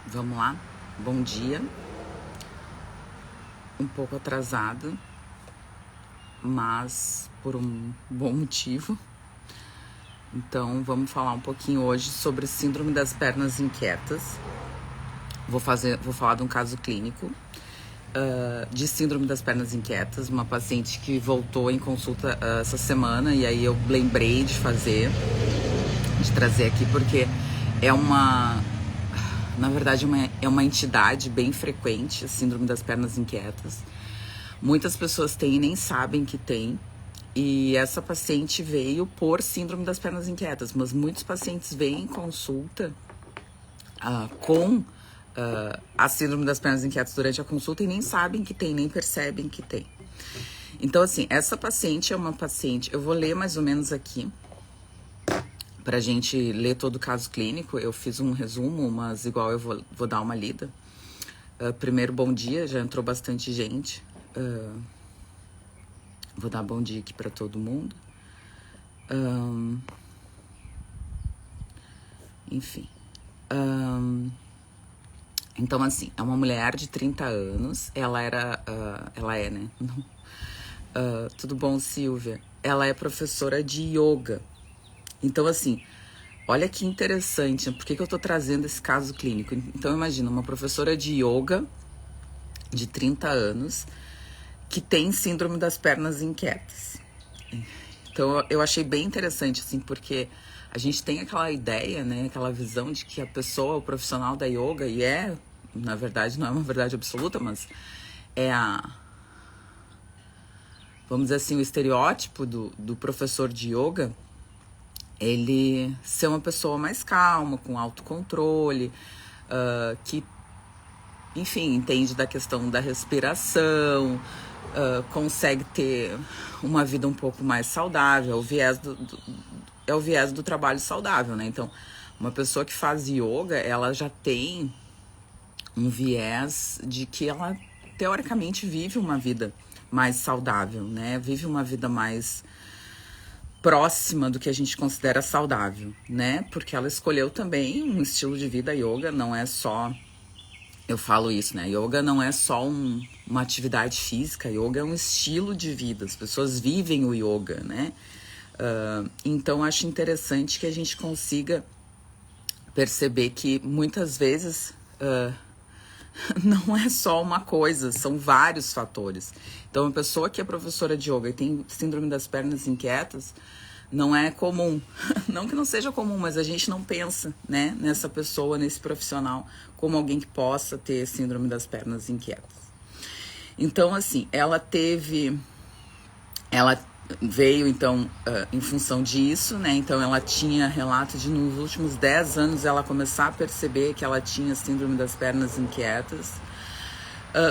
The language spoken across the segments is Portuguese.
Vamos lá? Bom dia. Um pouco atrasado, mas por um bom motivo. Então, vamos falar um pouquinho hoje sobre síndrome das pernas inquietas. Vou falar de um caso clínico de síndrome das pernas inquietas, uma paciente que voltou em consulta essa semana, e aí eu lembrei de trazer aqui, porque na verdade, é uma entidade bem frequente, a síndrome das pernas inquietas. Muitas pessoas têm e nem sabem que tem. E essa paciente veio por síndrome das pernas inquietas, mas muitos pacientes vêm em consulta com a síndrome das pernas inquietas durante a consulta e nem sabem que tem, nem percebem que tem. Então, assim, essa paciente é uma paciente... Eu vou ler mais ou menos aqui, pra gente ler todo o caso clínico. Eu fiz um resumo, mas igual eu vou dar uma lida. Primeiro, bom dia, já entrou bastante gente. Vou dar bom dia aqui pra todo mundo. Enfim. Então, assim, é uma mulher de 30 anos. Ela é, né? Tudo bom, Silvia? Ela é professora de yoga. Então, assim, olha que interessante. Por que eu tô trazendo esse caso clínico? Então, imagina, uma professora de yoga de 30 anos que tem síndrome das pernas inquietas. Então, eu achei bem interessante, assim, porque a gente tem aquela ideia, né, aquela visão de que a pessoa, o profissional da yoga, e na verdade, não é uma verdade absoluta, mas é vamos dizer assim, o estereótipo do professor de yoga, ele ser uma pessoa mais calma, com autocontrole, que, enfim, entende da questão da respiração, consegue ter uma vida um pouco mais saudável, é o viés do trabalho saudável, né? Então, uma pessoa que faz yoga, ela já tem um viés de que ela, teoricamente, vive uma vida mais saudável, né? Vive uma vida mais próxima do que a gente considera saudável, né? Porque ela escolheu também um estilo de vida. Yoga não é só... Eu falo isso, né? Yoga não é só uma atividade física. Yoga é um estilo de vida. As pessoas vivem o yoga, né? Então, acho interessante que a gente consiga perceber que muitas vezes não é só uma coisa, são vários fatores. Então, uma pessoa que é professora de yoga e tem síndrome das pernas inquietas, não é comum. Não que não seja comum, mas a gente não pensa, né, nessa pessoa, nesse profissional, como alguém que possa ter síndrome das pernas inquietas. Então, assim, ela veio, então, em função disso, né? Então, ela tinha relato de, nos últimos 10 anos, ela começar a perceber que ela tinha síndrome das pernas inquietas.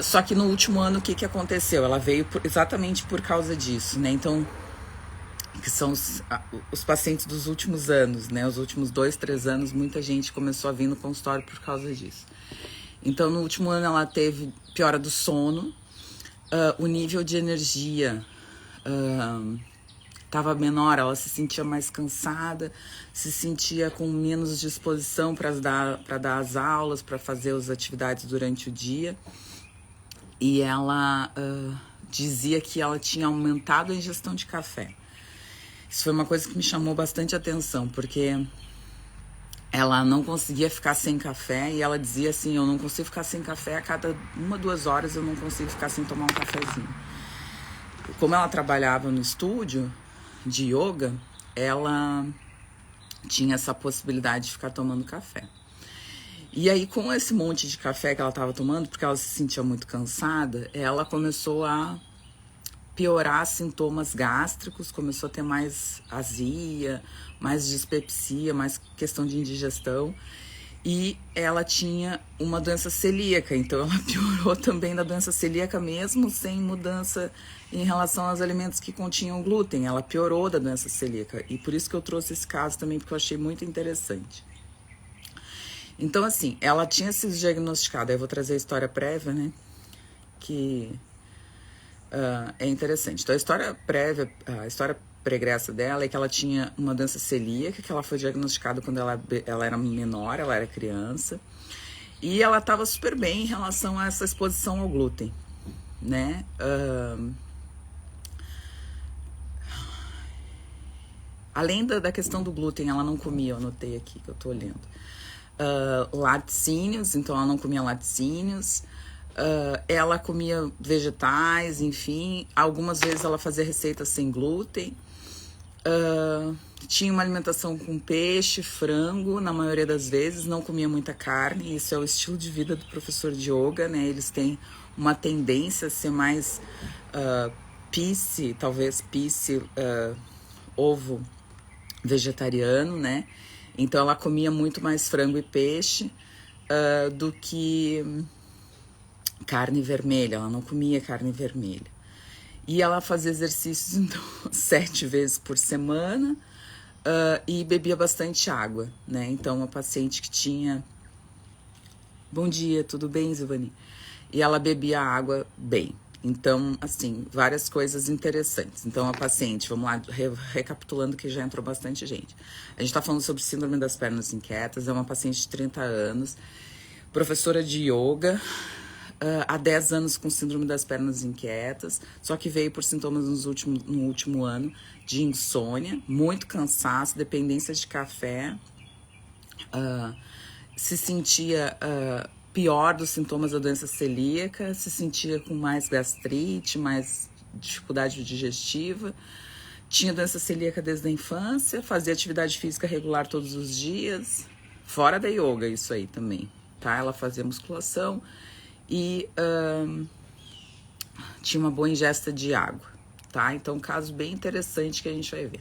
Só que no último ano, o que aconteceu? Ela veio exatamente por causa disso, né? Então, que são os pacientes dos últimos anos, né? Os últimos 2, 3 anos, muita gente começou a vir no consultório por causa disso. Então, no último ano, ela teve piora do sono, o nível de energia estava menor, ela se sentia mais cansada, se sentia com menos disposição para dar as aulas, para fazer as atividades durante o dia. E ela dizia que ela tinha aumentado a ingestão de café. Isso foi uma coisa que me chamou bastante atenção, porque ela não conseguia ficar sem café, e ela dizia assim, eu não consigo ficar sem café, a cada 1, 2 horas eu não consigo ficar sem tomar um cafezinho. Como ela trabalhava no estúdio de yoga, ela tinha essa possibilidade de ficar tomando café. E aí, com esse monte de café que ela estava tomando, porque ela se sentia muito cansada, ela começou a piorar sintomas gástricos, começou a ter mais azia, mais dispepsia, mais questão de indigestão. E ela tinha uma doença celíaca, então ela piorou também da doença celíaca, mesmo sem mudança em relação aos alimentos que continham glúten. Ela piorou da doença celíaca, e por isso que eu trouxe esse caso também, porque eu achei muito interessante. Então, assim, ela tinha sido diagnosticada, eu vou trazer a história prévia, né, que é interessante. Então, a história pregressa dela é que ela tinha uma doença celíaca, que ela foi diagnosticada quando ela era menor, ela era criança. E ela estava super bem em relação a essa exposição ao glúten, né? Além da questão do glúten, ela não comia, eu anotei aqui que eu tô olhando. Laticínios, então ela não comia laticínios. Ela comia vegetais, enfim. Algumas vezes ela fazia receitas sem glúten. Tinha uma alimentação com peixe, frango, na maioria das vezes. Não comia muita carne. Isso é o estilo de vida do professor de yoga, né? Eles têm uma tendência a ser mais talvez ovo vegetariano, né? Então ela comia muito mais frango e peixe do que carne vermelha. Ela não comia carne vermelha. E ela fazia exercícios, então, 7 vezes por semana e bebia bastante água, né? Então, uma paciente que tinha... Bom dia, tudo bem, Zivani? E ela bebia água bem. Então, assim, várias coisas interessantes. Então, a paciente, vamos lá, recapitulando que já entrou bastante gente. A gente tá falando sobre síndrome das pernas inquietas, é uma paciente de 30 anos, professora de yoga, há 10 anos com síndrome das pernas inquietas, só que veio por sintomas no último ano de insônia, muito cansaço, dependência de café, se sentia... pior dos sintomas da doença celíaca, se sentia com mais gastrite, mais dificuldade digestiva, tinha doença celíaca desde a infância, fazia atividade física regular todos os dias, fora da yoga isso aí também, tá? Ela fazia musculação e tinha uma boa ingesta de água, tá? Então, um caso bem interessante que a gente vai ver.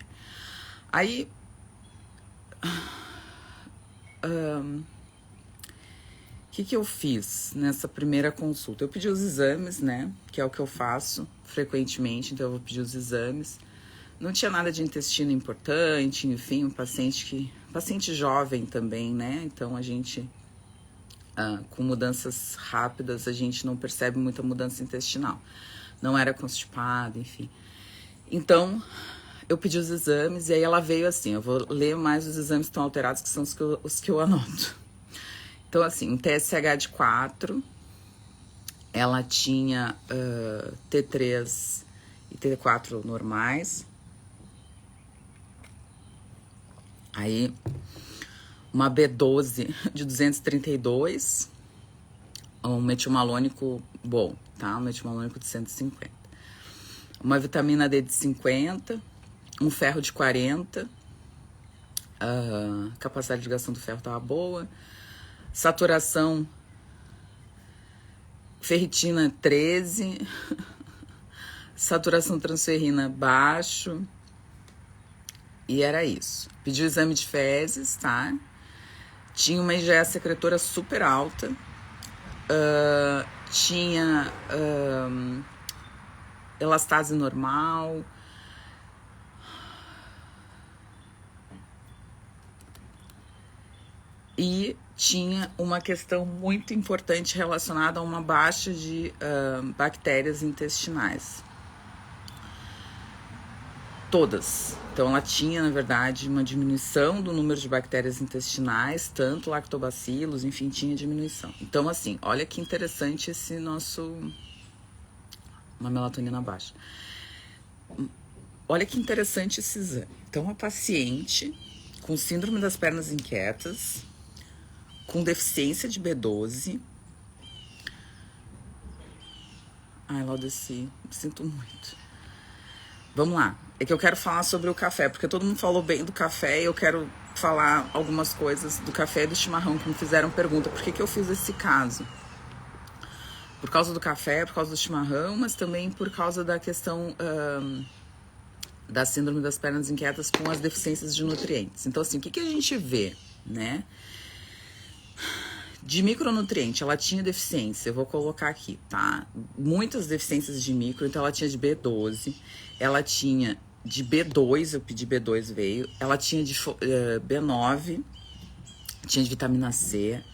Aí... O que eu fiz nessa primeira consulta? Eu pedi os exames, né? Que é o que eu faço frequentemente, então eu vou pedir os exames. Não tinha nada de intestino importante, enfim, paciente jovem também, né? Então a gente, com mudanças rápidas, a gente não percebe muita mudança intestinal. Não era constipada, enfim. Então, eu pedi os exames e aí ela veio assim, eu vou ler mais os exames que estão alterados, que são os que eu anoto. Então, assim, um TSH de 4, ela tinha T3 e T4 normais. Aí, uma B12 de 232, um metilmalônico bom, tá? Um metilmalônico de 150. Uma vitamina D de 50, um ferro de 40, capacidade de ligação do ferro estava boa. Saturação, ferritina 13, saturação transferrina baixo, e era isso. Pedi o exame de fezes, tá? Tinha uma IgE secretora super alta, tinha elastase normal, e tinha uma questão muito importante relacionada a uma baixa de bactérias intestinais. Todas. Então, ela tinha, na verdade, uma diminuição do número de bactérias intestinais, tanto lactobacilos, enfim, tinha diminuição. Então, assim, olha que interessante esse nosso... Uma melatonina baixa. Olha que interessante esse exame. Então, a paciente com síndrome das pernas inquietas, com deficiência de B12. Ai, Laudeci, sinto muito. Vamos lá. É que eu quero falar sobre o café, porque todo mundo falou bem do café e eu quero falar algumas coisas do café e do chimarrão que me fizeram pergunta. Por que eu fiz esse caso? Por causa do café, por causa do chimarrão, mas também por causa da questão da síndrome das pernas inquietas com as deficiências de nutrientes. Então, assim, o que a gente vê, né? De micronutriente, ela tinha deficiência, eu vou colocar aqui, tá? Muitas deficiências de micro, então ela tinha de B12, ela tinha de B2, eu pedi B2, veio, ela tinha de B9, tinha de vitamina C,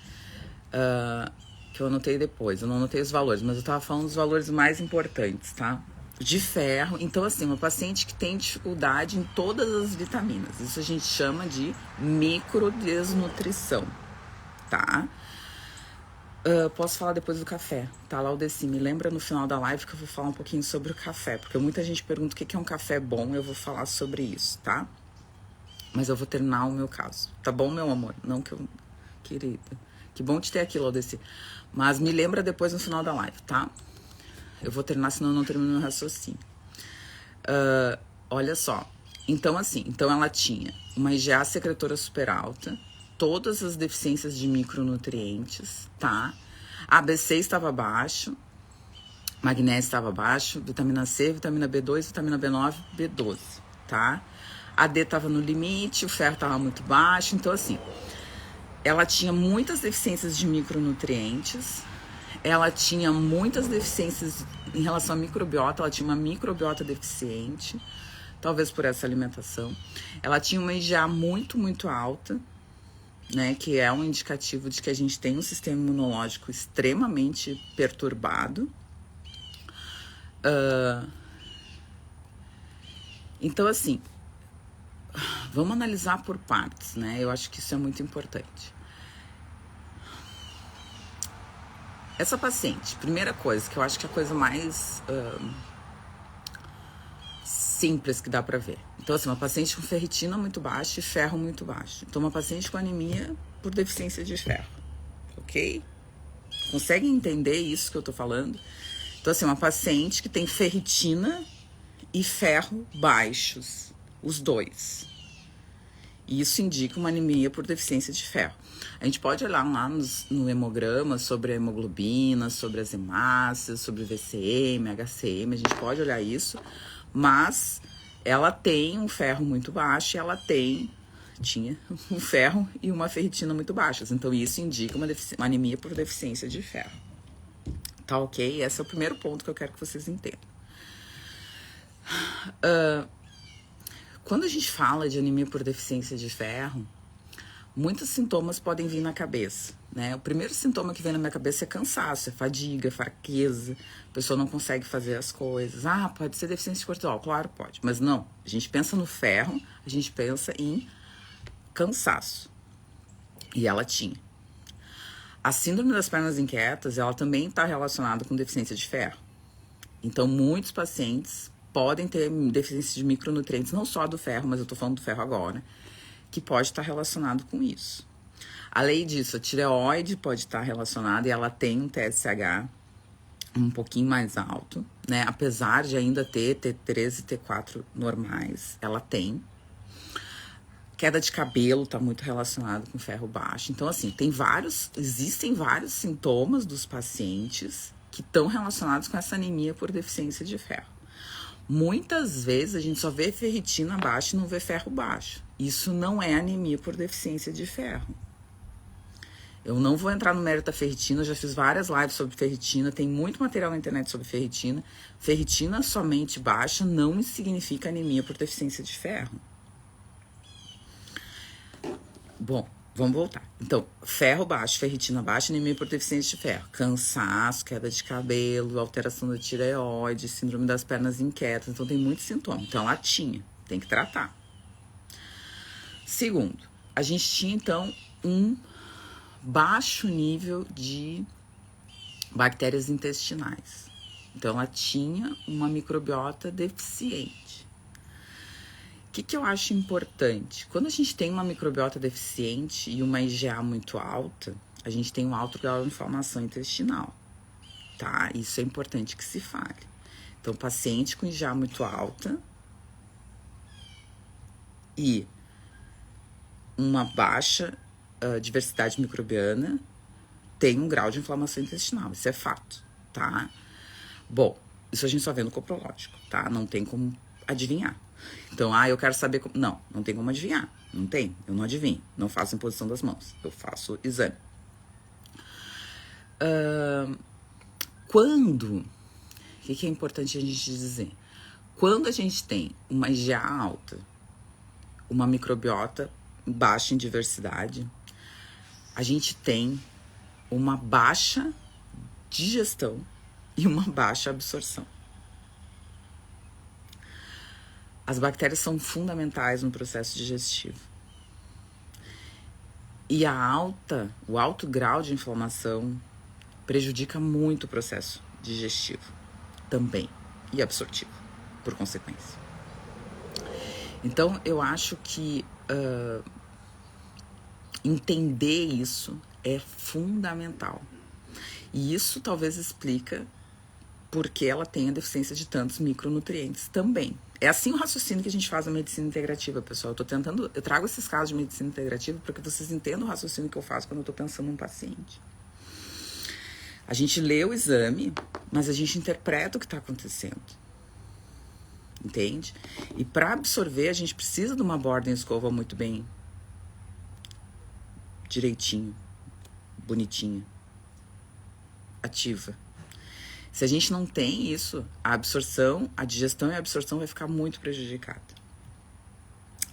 que eu anotei depois, eu não anotei os valores, mas eu tava falando dos valores mais importantes, tá? De ferro, então assim, uma paciente que tem dificuldade em todas as vitaminas, isso a gente chama de microdesnutrição, tá? Posso falar depois do café, tá, Laudeci? Me lembra no final da live que eu vou falar um pouquinho sobre o café, porque muita gente pergunta o que é um café bom, eu vou falar sobre isso, tá? Mas eu vou terminar o meu caso, tá bom, meu amor? Não que eu... Querida, que bom te ter aqui, Laudeci. Mas me lembra depois no final da live, tá? Eu vou terminar, senão eu não termino meu raciocínio. Olha só, então assim, então ela tinha uma IgA secretora super alta, todas as deficiências de micronutrientes, tá? A B6 estava baixo, magnésio estava baixo, vitamina C, vitamina B2, vitamina B9, B12, tá? A D estava no limite, o ferro estava muito baixo, então assim, ela tinha muitas deficiências de micronutrientes, ela tinha muitas deficiências em relação à microbiota, ela tinha uma microbiota deficiente, talvez por essa alimentação. Ela tinha uma IgA muito, muito alta, né, que é um indicativo de que a gente tem um sistema imunológico extremamente perturbado. Então, assim, vamos analisar por partes, né? Eu acho que isso é muito importante. Essa paciente, primeira coisa, que eu acho que é a coisa mais simples que dá pra ver. Então, assim, uma paciente com ferritina muito baixa e ferro muito baixo. Então, uma paciente com anemia por deficiência de ferro, ok? Conseguem entender isso que eu tô falando? Então, assim, uma paciente que tem ferritina e ferro baixos, os dois. E isso indica uma anemia por deficiência de ferro. A gente pode olhar lá no hemograma sobre a hemoglobina, sobre as hemácias, sobre VCM, HCM, a gente pode olhar isso, mas ela tem um ferro muito baixo e ela tinha um ferro e uma ferritina muito baixas. Então isso indica uma anemia por deficiência de ferro. Tá ok? Esse é o primeiro ponto que eu quero que vocês entendam. Quando a gente fala de anemia por deficiência de ferro, muitos sintomas podem vir na cabeça, né? O primeiro sintoma que vem na minha cabeça é cansaço, é fadiga, é fraqueza, a pessoa não consegue fazer as coisas. Ah, pode ser deficiência de cortisol, claro, pode, mas não. A gente pensa no ferro, a gente pensa em cansaço. E ela tinha. A síndrome das pernas inquietas, ela também está relacionada com deficiência de ferro. Então, muitos pacientes podem ter deficiência de micronutrientes, não só do ferro, mas eu tô falando do ferro agora, que pode estar relacionado com isso. Além disso, a tireoide pode estar relacionada e ela tem um TSH um pouquinho mais alto, né? Apesar de ainda ter T3 e T4 normais, ela tem. Queda de cabelo está muito relacionado com ferro baixo. Então, assim, existem vários sintomas dos pacientes que estão relacionados com essa anemia por deficiência de ferro. Muitas vezes a gente só vê ferritina baixa e não vê ferro baixo. Isso não é anemia por deficiência de ferro. Eu não vou entrar no mérito da ferritina, eu já fiz várias lives sobre ferritina, tem muito material na internet sobre ferritina. Ferritina somente baixa não significa anemia por deficiência de ferro. Bom, vamos voltar. Então, ferro baixo, ferritina baixa, anemia por deficiência de ferro. Cansaço, queda de cabelo, alteração da tireoide, síndrome das pernas inquietas. Então, tem muitos sintomas. Então, ela tinha, tem que tratar. Segundo, a gente tinha, então, um baixo nível de bactérias intestinais. Então, ela tinha uma microbiota deficiente. O que eu acho importante? Quando a gente tem uma microbiota deficiente e uma IgA muito alta, a gente tem um alto grau de inflamação intestinal, tá? Isso é importante que se fale. Então, paciente com IgA muito alta e uma baixa diversidade microbiana tem um grau de inflamação intestinal, isso é fato, tá? Bom, isso a gente só vê no coprológico, tá? Não tem como adivinhar. Então, eu quero saber como... Não tem como adivinhar. Não tem, eu não adivinho. Não faço imposição das mãos, eu faço exame. Quando... O que é importante a gente dizer? Quando a gente tem uma IgA alta, uma microbiota baixa em diversidade, a gente tem uma baixa digestão e uma baixa absorção. As bactérias são fundamentais no processo digestivo. E o alto grau de inflamação prejudica muito o processo digestivo também e absortivo, por consequência. Então, eu acho que entender isso é fundamental. E isso talvez explica porque ela tem a deficiência de tantos micronutrientes também. É assim o raciocínio que a gente faz na medicina integrativa, pessoal. Eu trago esses casos de medicina integrativa para que vocês entendam o raciocínio que eu faço quando eu estou pensando num paciente. A gente lê o exame, mas a gente interpreta o que está acontecendo. Entende? E para absorver, a gente precisa de uma borda em escova muito bem direitinho, bonitinha, ativa. Se a gente não tem isso, a absorção, a digestão e a absorção vai ficar muito prejudicada.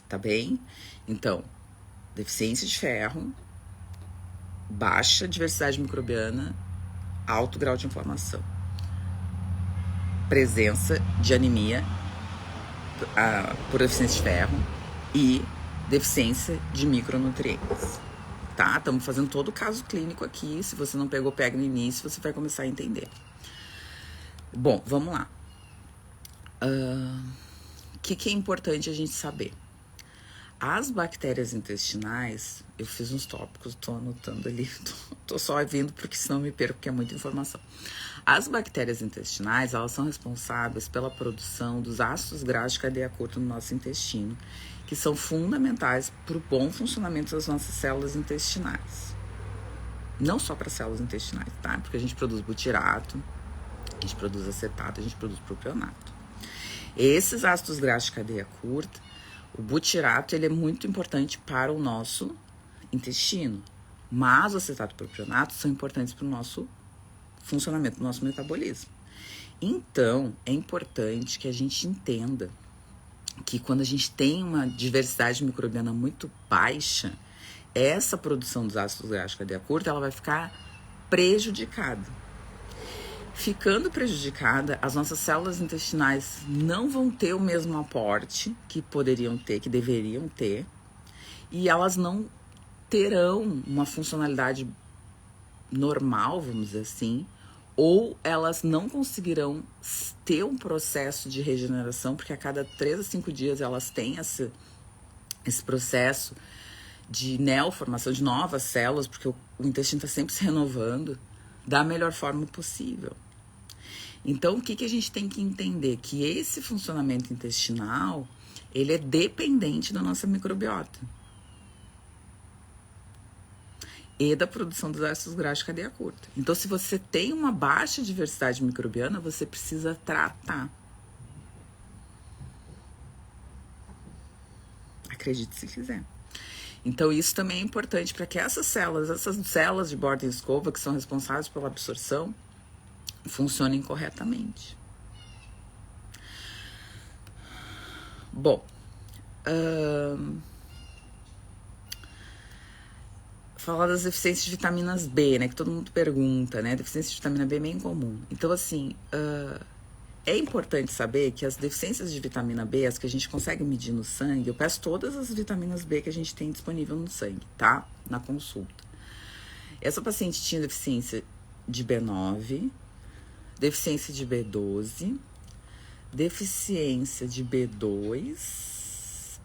Tá bem? Então, deficiência de ferro, baixa diversidade microbiana, alto grau de inflamação, presença de anemia por deficiência de ferro e deficiência de micronutrientes. Tá? Estamos fazendo todo o caso clínico aqui. Se você não pegou, pega no início, você vai começar a entender. Bom, vamos lá. O que é importante a gente saber? As bactérias intestinais, eu fiz uns tópicos, estou anotando ali, tô só vendo porque senão me perco, porque é muita informação. As bactérias intestinais, elas são responsáveis pela produção dos ácidos graxos de cadeia curta no nosso intestino, que são fundamentais para o bom funcionamento das nossas células intestinais. Não só para células intestinais, tá? Porque a gente produz butirato, a gente produz acetato, a gente produz propionato. Esses ácidos graxos de cadeia curta, o butirato, ele é muito importante para o nosso intestino, mas o acetato e o propionato são importantes para o nosso funcionamento, do nosso metabolismo. Então, é importante que a gente entenda que quando a gente tem uma diversidade microbiana muito baixa, essa produção dos ácidos graxos de cadeia curta, ela vai ficar prejudicada. Ficando prejudicada, as nossas células intestinais não vão ter o mesmo aporte que poderiam ter, que deveriam ter, e elas não terão uma funcionalidade normal, vamos dizer assim, ou elas não conseguirão ter um processo de regeneração, porque a cada 3 a 5 dias elas têm esse processo de neoformação de novas células, porque o intestino está sempre se renovando, da melhor forma possível. Então, o que a gente tem que entender? Que esse funcionamento intestinal, ele é dependente da nossa microbiota e da produção dos ácidos graxos de cadeia curta. Então, se você tem uma baixa diversidade microbiana, você precisa tratar. Acredite se quiser. Então, isso também é importante para que essas células de borda em escova, que são responsáveis pela absorção, funcionem corretamente. Bom, falar das deficiências de vitaminas B, né, que todo mundo pergunta, né, deficiência de vitamina B é bem comum. Então, assim, é importante saber que as deficiências de vitamina B, as que a gente consegue medir no sangue, eu peço todas as vitaminas B que a gente tem disponível no sangue, tá? Na consulta. Essa paciente tinha deficiência de B9, deficiência de B12, deficiência de B2,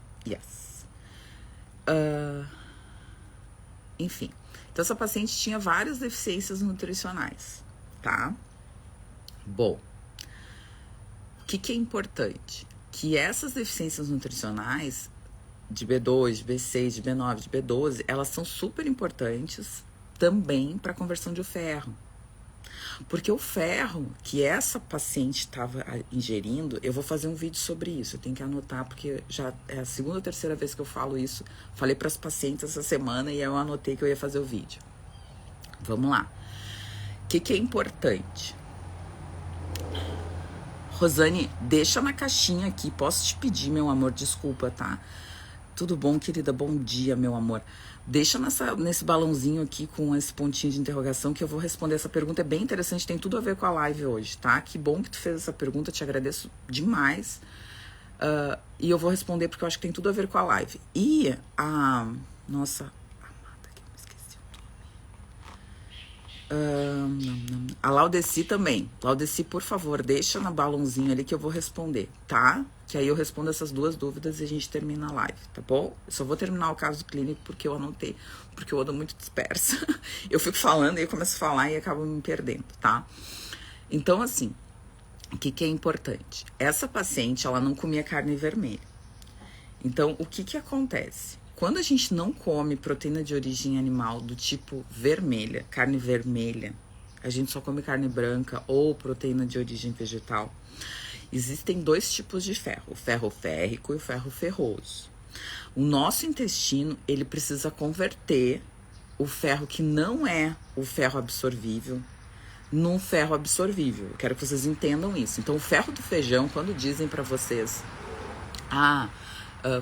enfim. Então, essa paciente tinha várias deficiências nutricionais, tá? Bom, o que é importante? Que essas deficiências nutricionais de B2, de B6, de B9, de B12, elas são super importantes também para a conversão de ferro. Porque o ferro que essa paciente estava ingerindo, eu vou fazer um vídeo sobre isso, eu tenho que anotar, porque já é a segunda ou terceira vez que eu falo isso. Falei para as pacientes essa semana e eu anotei que eu ia fazer o vídeo. Vamos lá. O que é importante? Rosane, deixa na caixinha aqui, posso te pedir, meu amor, desculpa, tá? Tudo bom, querida? Bom dia, meu amor. Deixa nesse balãozinho aqui com esse pontinho de interrogação que eu vou responder essa pergunta. É bem interessante, tem tudo a ver com a live hoje, tá? Que bom que tu fez essa pergunta, te agradeço demais. E eu vou responder porque eu acho que tem tudo a ver com a live. E a nossa amada, que eu me esqueci o A Laudeci também. Laudeci, por favor, deixa na balãozinho ali que eu vou responder, tá? Que aí eu respondo essas duas dúvidas e a gente termina a live, tá bom? Eu só vou terminar o caso clínico porque eu anotei, porque eu ando muito dispersa. Eu fico falando e eu começo a falar e acabo me perdendo, tá? Então, assim, o que é importante? Essa paciente, ela não comia carne vermelha. Então, o que acontece? Quando a gente não come proteína de origem animal do tipo vermelha, carne vermelha, a gente só come carne branca ou proteína de origem vegetal, existem dois tipos de ferro, o ferro férrico e o ferro ferroso. O nosso intestino, ele precisa converter o ferro que não é o ferro absorvível num ferro absorvível. Eu quero que vocês entendam isso. Então, o ferro do feijão, quando dizem para vocês,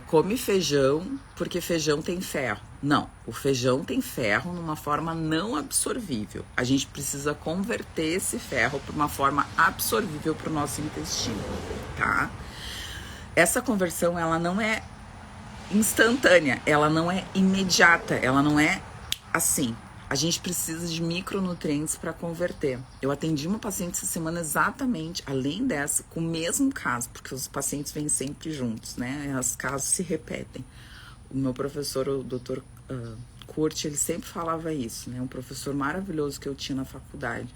come feijão porque feijão tem ferro. Não, o feijão tem ferro numa forma não absorvível. A gente precisa converter esse ferro para uma forma absorvível para o nosso intestino, tá? Essa conversão, ela não é instantânea, ela não é imediata, ela não é assim. A gente precisa de micronutrientes para converter. Eu atendi uma paciente essa semana exatamente, além dessa, com o mesmo caso, porque os pacientes vêm sempre juntos, né? Os casos se repetem. O meu professor, o Dr. Kurt, ele sempre falava isso, né? Um professor maravilhoso que eu tinha na faculdade.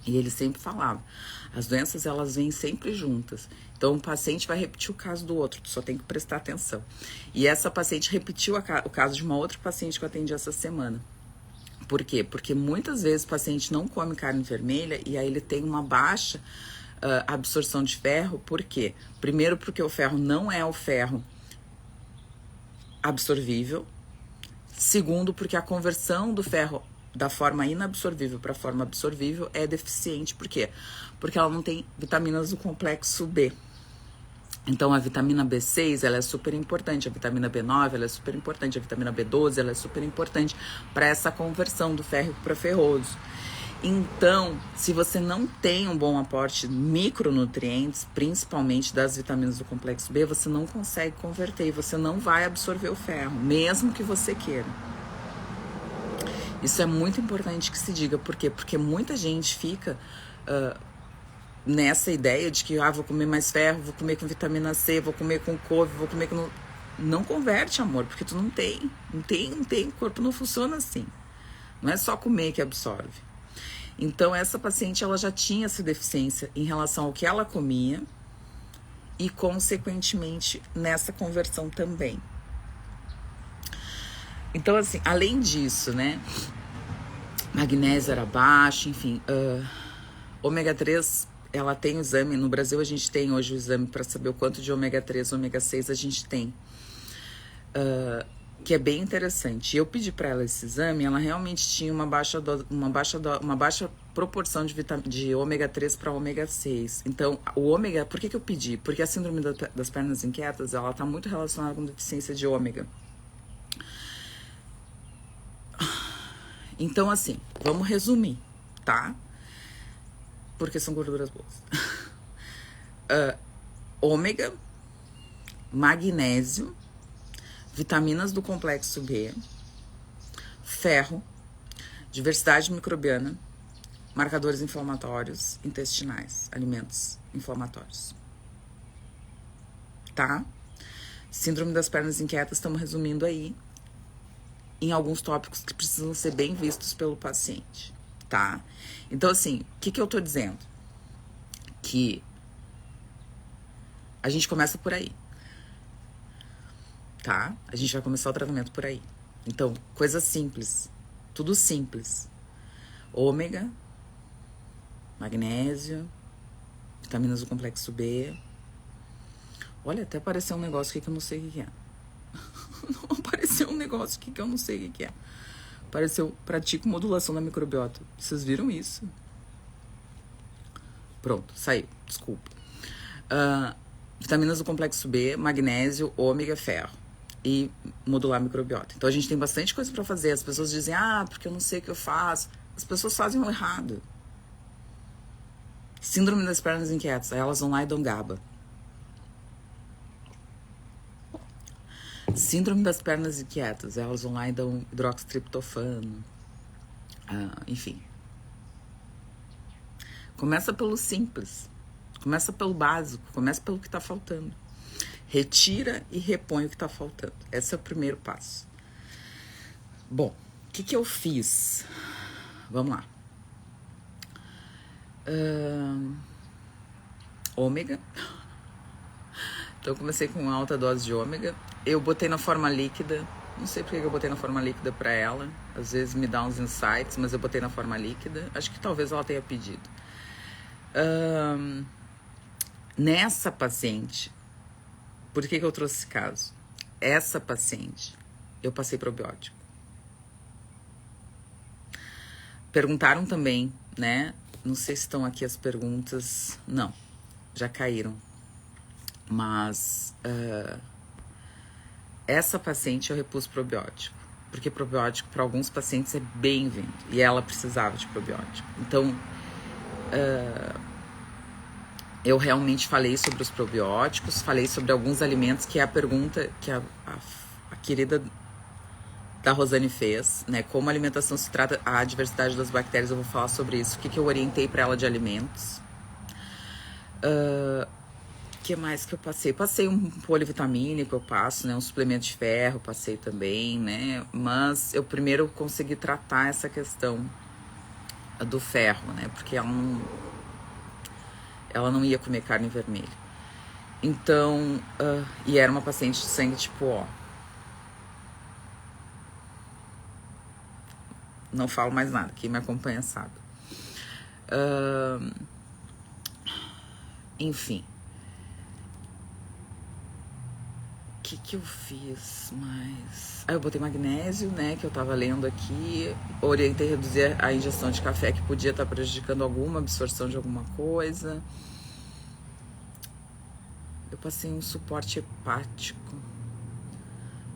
E ele sempre falava, as doenças, elas vêm sempre juntas. Então, um paciente vai repetir o caso do outro, tu só tem que prestar atenção. E essa paciente repetiu o caso de uma outra paciente que eu atendi essa semana. Por quê? Porque muitas vezes o paciente não come carne vermelha e aí ele tem uma baixa absorção de ferro. Por quê? Primeiro, porque o ferro não é o ferro absorvível. Segundo, porque a conversão do ferro da forma inabsorvível para a forma absorvível é deficiente. Por quê? Porque ela não tem vitaminas do complexo B. Então, a vitamina B6, ela é super importante, a vitamina B9, ela é super importante, a vitamina B12, ela é super importante para essa conversão do ferro para ferroso. Então, se você não tem um bom aporte de micronutrientes, principalmente das vitaminas do complexo B, você não consegue converter e você não vai absorver o ferro, mesmo que você queira. Isso é muito importante que se diga. Por quê? Porque muita gente fica nessa ideia de que vou comer mais ferro, vou comer com vitamina C, vou comer com couve, vou comer com... Não converte, amor, porque tu não tem, o corpo não funciona assim. Não é só comer que absorve. Então, essa paciente, ela já tinha essa deficiência em relação ao que ela comia e, consequentemente, nessa conversão também. Então, assim, além disso, né, magnésio era baixo, enfim, ômega 3... ela tem o exame, no Brasil a gente tem hoje o exame para saber o quanto de ômega 3 e ômega 6 a gente tem, que é bem interessante. Eu pedi para ela esse exame, ela realmente tinha uma baixa proporção de ômega 3 para ômega 6. Então, o ômega, por que eu pedi? Porque a síndrome das pernas inquietas, ela está muito relacionada com deficiência de ômega. Então, assim, vamos resumir, tá? Porque são gorduras boas. Ômega, magnésio, vitaminas do complexo B, ferro, diversidade microbiana, marcadores inflamatórios intestinais, alimentos inflamatórios. Tá? Síndrome das pernas inquietas, estamos resumindo aí em alguns tópicos que precisam ser bem vistos pelo paciente. Tá? Então, assim, o que eu tô dizendo? Que a gente começa por aí, tá? A gente vai começar o tratamento por aí. Então, coisa simples, tudo simples. Ômega, magnésio, vitaminas do complexo B. Olha, até apareceu um negócio aqui que eu não sei o que é. Não apareceu um negócio aqui que eu não sei o que é. Apareceu, pratico modulação da microbiota. Vocês viram isso? Pronto, saiu, desculpa. Vitaminas do complexo B, magnésio, ômega, ferro. E modular a microbiota. Então a gente tem bastante coisa para fazer. As pessoas dizem, porque eu não sei o que eu faço. As pessoas fazem o errado. Síndrome das pernas inquietas. Aí elas vão lá e dão GABA. Síndrome das pernas inquietas. Elas vão lá e dão hidroxitriptofano. Enfim. Começa pelo simples. Começa pelo básico. Começa pelo que tá faltando. Retira e repõe o que tá faltando. Esse é o primeiro passo. Bom, o que eu fiz? Vamos lá. Ômega. Então eu comecei com alta dose de ômega. Eu botei na forma líquida. Não sei porque eu botei na forma líquida pra ela. Às vezes me dá uns insights, mas eu botei na forma líquida. Acho que talvez ela tenha pedido. Nessa paciente, por que eu trouxe esse caso? Essa paciente, eu passei probiótico. Perguntaram também, né? Não sei se estão aqui as perguntas. Não, já caíram. Mas essa paciente eu repus probiótico. Porque probiótico para alguns pacientes é bem-vindo. E ela precisava de probiótico. Então, eu realmente falei sobre os probióticos, falei sobre alguns alimentos, que é a pergunta que a querida da Rosane fez, né? Como a alimentação se trata a diversidade das bactérias, eu vou falar sobre isso. O que eu orientei para ela de alimentos. Que mais que eu passei? Passei um polivitamínico, eu passo, né? Um suplemento de ferro, passei também, né? Mas eu primeiro consegui tratar essa questão do ferro, né? Porque ela não ia comer carne vermelha. Então, e era uma paciente de sangue tipo O. Não falo mais nada, quem me acompanha sabe. Enfim. O que eu fiz mais? Eu botei magnésio, né, que eu tava lendo aqui. Orientei a reduzir a ingestão de café, que podia estar prejudicando alguma absorção de alguma coisa. Eu passei um suporte hepático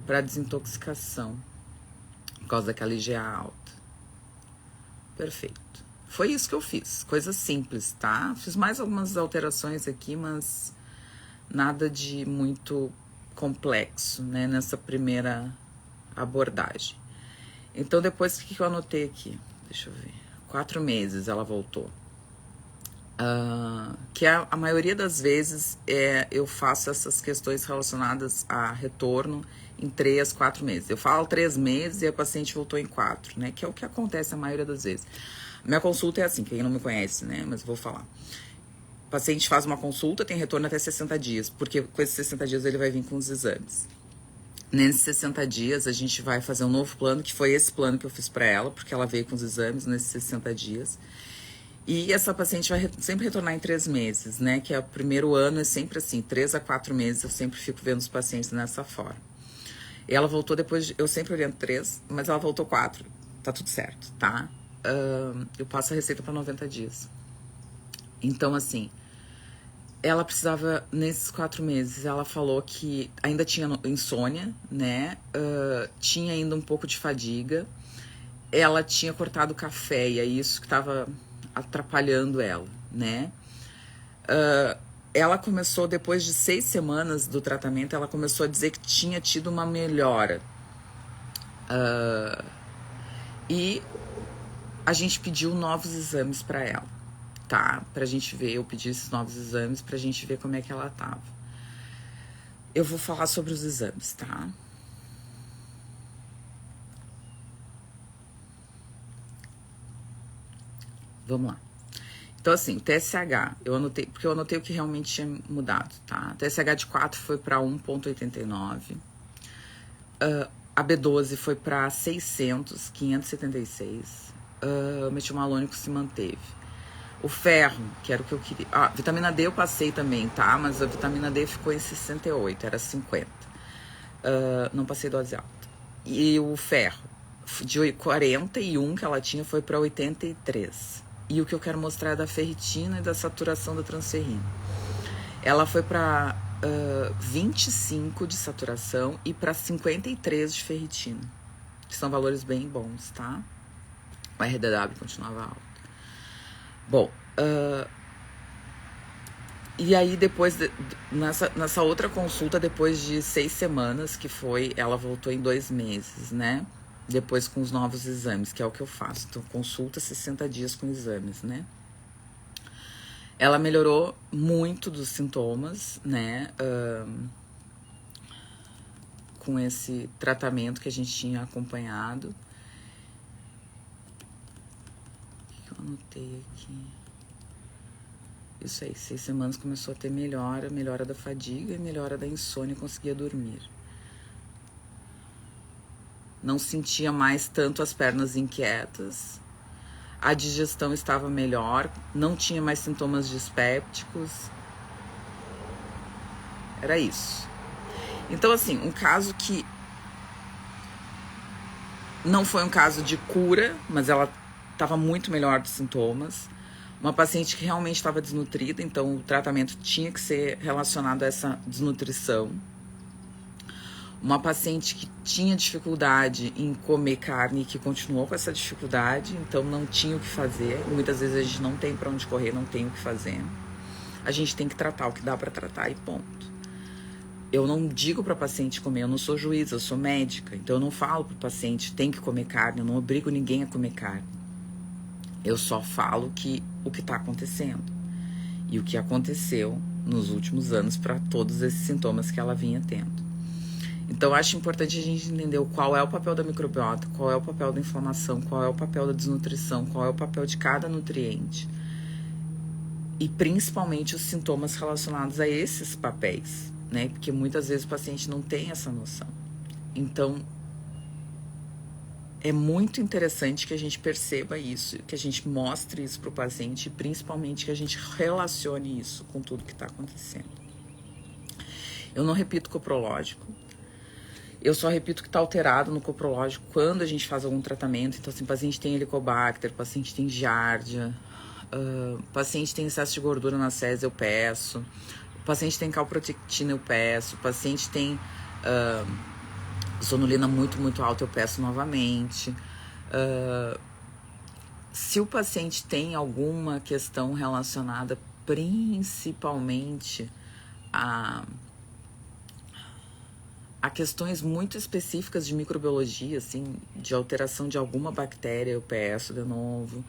para desintoxicação, por causa daquela IgA alta. Perfeito. Foi isso que eu fiz. Coisa simples, tá? Fiz mais algumas alterações aqui, mas nada de muito complexo, né? Nessa primeira abordagem. Então, depois, o que eu anotei aqui? Deixa eu ver. 4 meses ela voltou. Que a maioria das vezes eu faço essas questões relacionadas a retorno em 3, 4 meses. Eu falo 3 meses e a paciente voltou em 4, né? Que é o que acontece a maioria das vezes. Minha consulta é assim, quem não me conhece, né? Mas eu vou falar. O paciente faz uma consulta, tem retorno até 60 dias, porque com esses 60 dias ele vai vir com os exames. Nesses 60 dias a gente vai fazer um novo plano, que foi esse plano que eu fiz pra ela, porque ela veio com os exames nesses 60 dias. E essa paciente vai sempre retornar em 3 meses, né? Que é o primeiro ano, é sempre assim, 3 a 4 meses, eu sempre fico vendo os pacientes dessa forma. E ela voltou depois, eu sempre oriento 3, mas ela voltou 4. Tá tudo certo, tá? Eu passo a receita para 90 dias. Então, assim, ela precisava, nesses 4 meses, ela falou que ainda tinha insônia, né? Tinha ainda um pouco de fadiga. Ela tinha cortado o café, e é isso que estava atrapalhando ela, né? Ela começou, depois de 6 semanas do tratamento, ela começou a dizer que tinha tido uma melhora. E a gente pediu novos exames para ela, tá? Pra gente ver, eu pedi esses novos exames pra gente ver como é que ela tava. Eu vou falar sobre os exames, tá? Vamos lá. Então, assim, TSH, eu anotei, porque eu anotei o que realmente tinha mudado, tá? TSH de 4 foi para 1,89. A B12 foi para 600, 576. O metilmalônico se manteve. O ferro, que era o que eu queria. Vitamina D eu passei também, tá? Mas a vitamina D ficou em 68, era 50. Não passei dose alta. E o ferro, de 41 que ela tinha, foi para 83. E o que eu quero mostrar é da ferritina e da saturação da transferrina. Ela foi para 25 de saturação e para 53 de ferritina, que são valores bem bons, tá? O RDW continuava alto. Bom, e aí depois, nessa outra consulta, depois de 6 semanas, que foi, ela voltou em 2 meses, né? Depois com os novos exames, que é o que eu faço. Então, consulta 60 dias com exames, né? Ela melhorou muito dos sintomas, né? Com esse tratamento que a gente tinha acompanhado. O que eu anotei aqui? Isso aí, 6 semanas começou a ter melhora da fadiga e melhora da insônia, conseguia dormir. Não sentia mais tanto as pernas inquietas. A digestão estava melhor, não tinha mais sintomas dispépticos. Era isso. Então, assim, um caso que não foi um caso de cura, mas ela estava muito melhor dos sintomas. Uma paciente que realmente estava desnutrida, então o tratamento tinha que ser relacionado a essa desnutrição. Uma paciente que tinha dificuldade em comer carne e que continuou com essa dificuldade, então não tinha o que fazer. Muitas vezes a gente não tem para onde correr, não tem o que fazer. A gente tem que tratar o que dá para tratar e ponto. Eu não digo para paciente comer, eu não sou juíza, eu sou médica, então eu não falo para o paciente tem que comer carne, eu não obrigo ninguém a comer carne. Eu só falo que o que está acontecendo e o que aconteceu nos últimos anos para todos esses sintomas que ela vinha tendo. Então, eu acho importante a gente entender qual é o papel da microbiota, qual é o papel da inflamação, qual é o papel da desnutrição, qual é o papel de cada nutriente. E, principalmente, os sintomas relacionados a esses papéis, né? Porque muitas vezes o paciente não tem essa noção. Então, é muito interessante que a gente perceba isso, que a gente mostre isso para o paciente e, principalmente, que a gente relacione isso com tudo que está acontecendo. Eu não repito coprológico. Eu só repito que está alterado no coprológico quando a gente faz algum tratamento. Então, assim, o paciente tem helicobacter, o paciente tem giardia, o paciente tem excesso de gordura nas fezes, eu peço. O paciente tem calprotectina, eu peço. O paciente tem sonolina muito alta, eu peço novamente. Se o paciente tem alguma questão relacionada principalmente a questões muito específicas de microbiologia, assim, de alteração de alguma bactéria, eu peço de novo,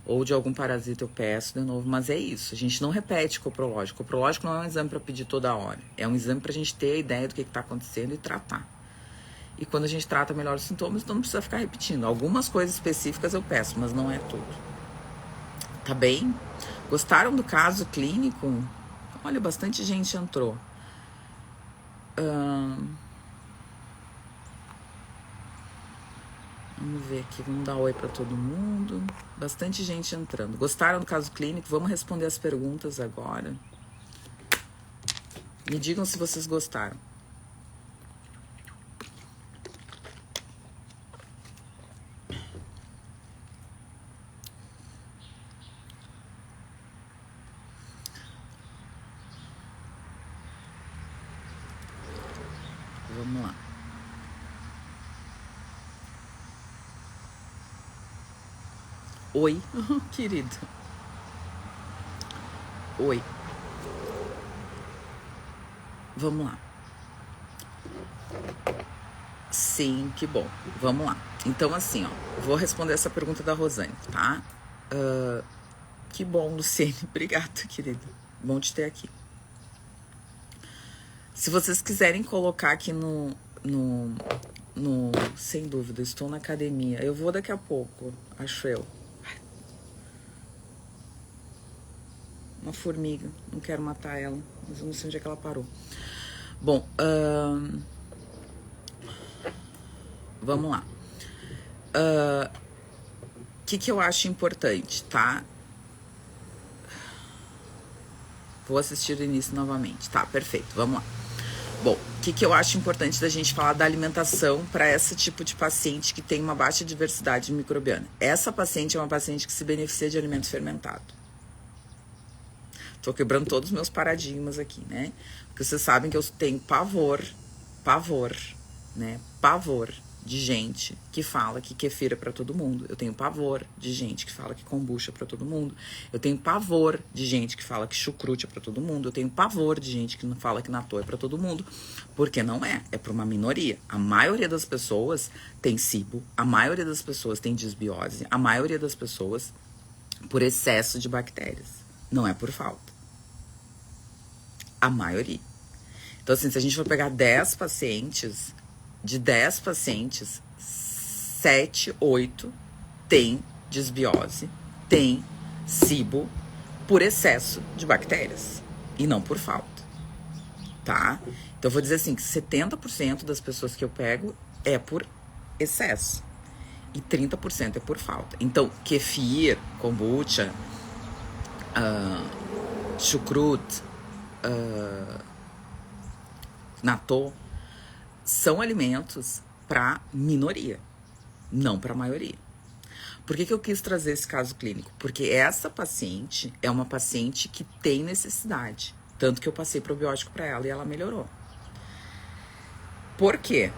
ou de algum parasita, eu peço de novo, mas é isso, a gente não repete coprológico. Coprológico não é um exame para pedir toda hora, é um exame para a gente ter a ideia do que está acontecendo e tratar. E quando a gente trata melhor os sintomas, então não precisa ficar repetindo. Algumas coisas específicas eu peço, mas não é tudo. Tá bem? Gostaram do caso clínico? Olha, bastante gente entrou. Vamos ver aqui, vamos dar oi para todo mundo. Bastante gente entrando. Gostaram do caso clínico? Vamos responder as perguntas agora. Me digam se vocês gostaram. Vamos lá. Oi, querido. Oi. Vamos lá. Sim, que bom. Vamos lá. Então, assim, ó, vou responder essa pergunta da Rosane, tá? Que bom, Luciene. Obrigada, querida. Bom te ter aqui. Se vocês quiserem colocar aqui no sem dúvida, estou na academia. Eu vou daqui a pouco, acho eu. Uma formiga, não quero matar ela, mas eu não sei onde é que ela parou. Bom, vamos lá. O que eu acho importante, tá? Vou assistir o início novamente. Tá, perfeito, vamos lá. Bom, o que eu acho importante da gente falar da alimentação para esse tipo de paciente que tem uma baixa diversidade microbiana? Essa paciente é uma paciente que se beneficia de alimento fermentado. Tô quebrando todos os meus paradigmas aqui, né? Porque vocês sabem que eu tenho pavor, né? Pavor de gente que fala que kefir é pra todo mundo. Eu tenho pavor de gente que fala que kombucha é pra todo mundo. Eu tenho pavor de gente que fala que chucrute é pra todo mundo. Eu tenho pavor de gente que fala que natô é pra todo mundo. Porque não é. É pra uma minoria. A maioria das pessoas tem SIBO. A maioria das pessoas tem disbiose. A maioria das pessoas por excesso de bactérias. Não é por falta. A maioria. Então, assim, se a gente for pegar 10 pacientes, de 10 pacientes, 7, 8 tem desbiose, tem SIBO por excesso de bactérias e não por falta, tá? Então, eu vou dizer assim, que 70% das pessoas que eu pego é por excesso e 30% é por falta. Então, kefir, kombucha, chucrut, natô, são alimentos para minoria, não para maioria. Por que eu quis trazer esse caso clínico? Porque essa paciente é uma paciente que tem necessidade. Tanto que eu passei probiótico para ela e ela melhorou. Por quê?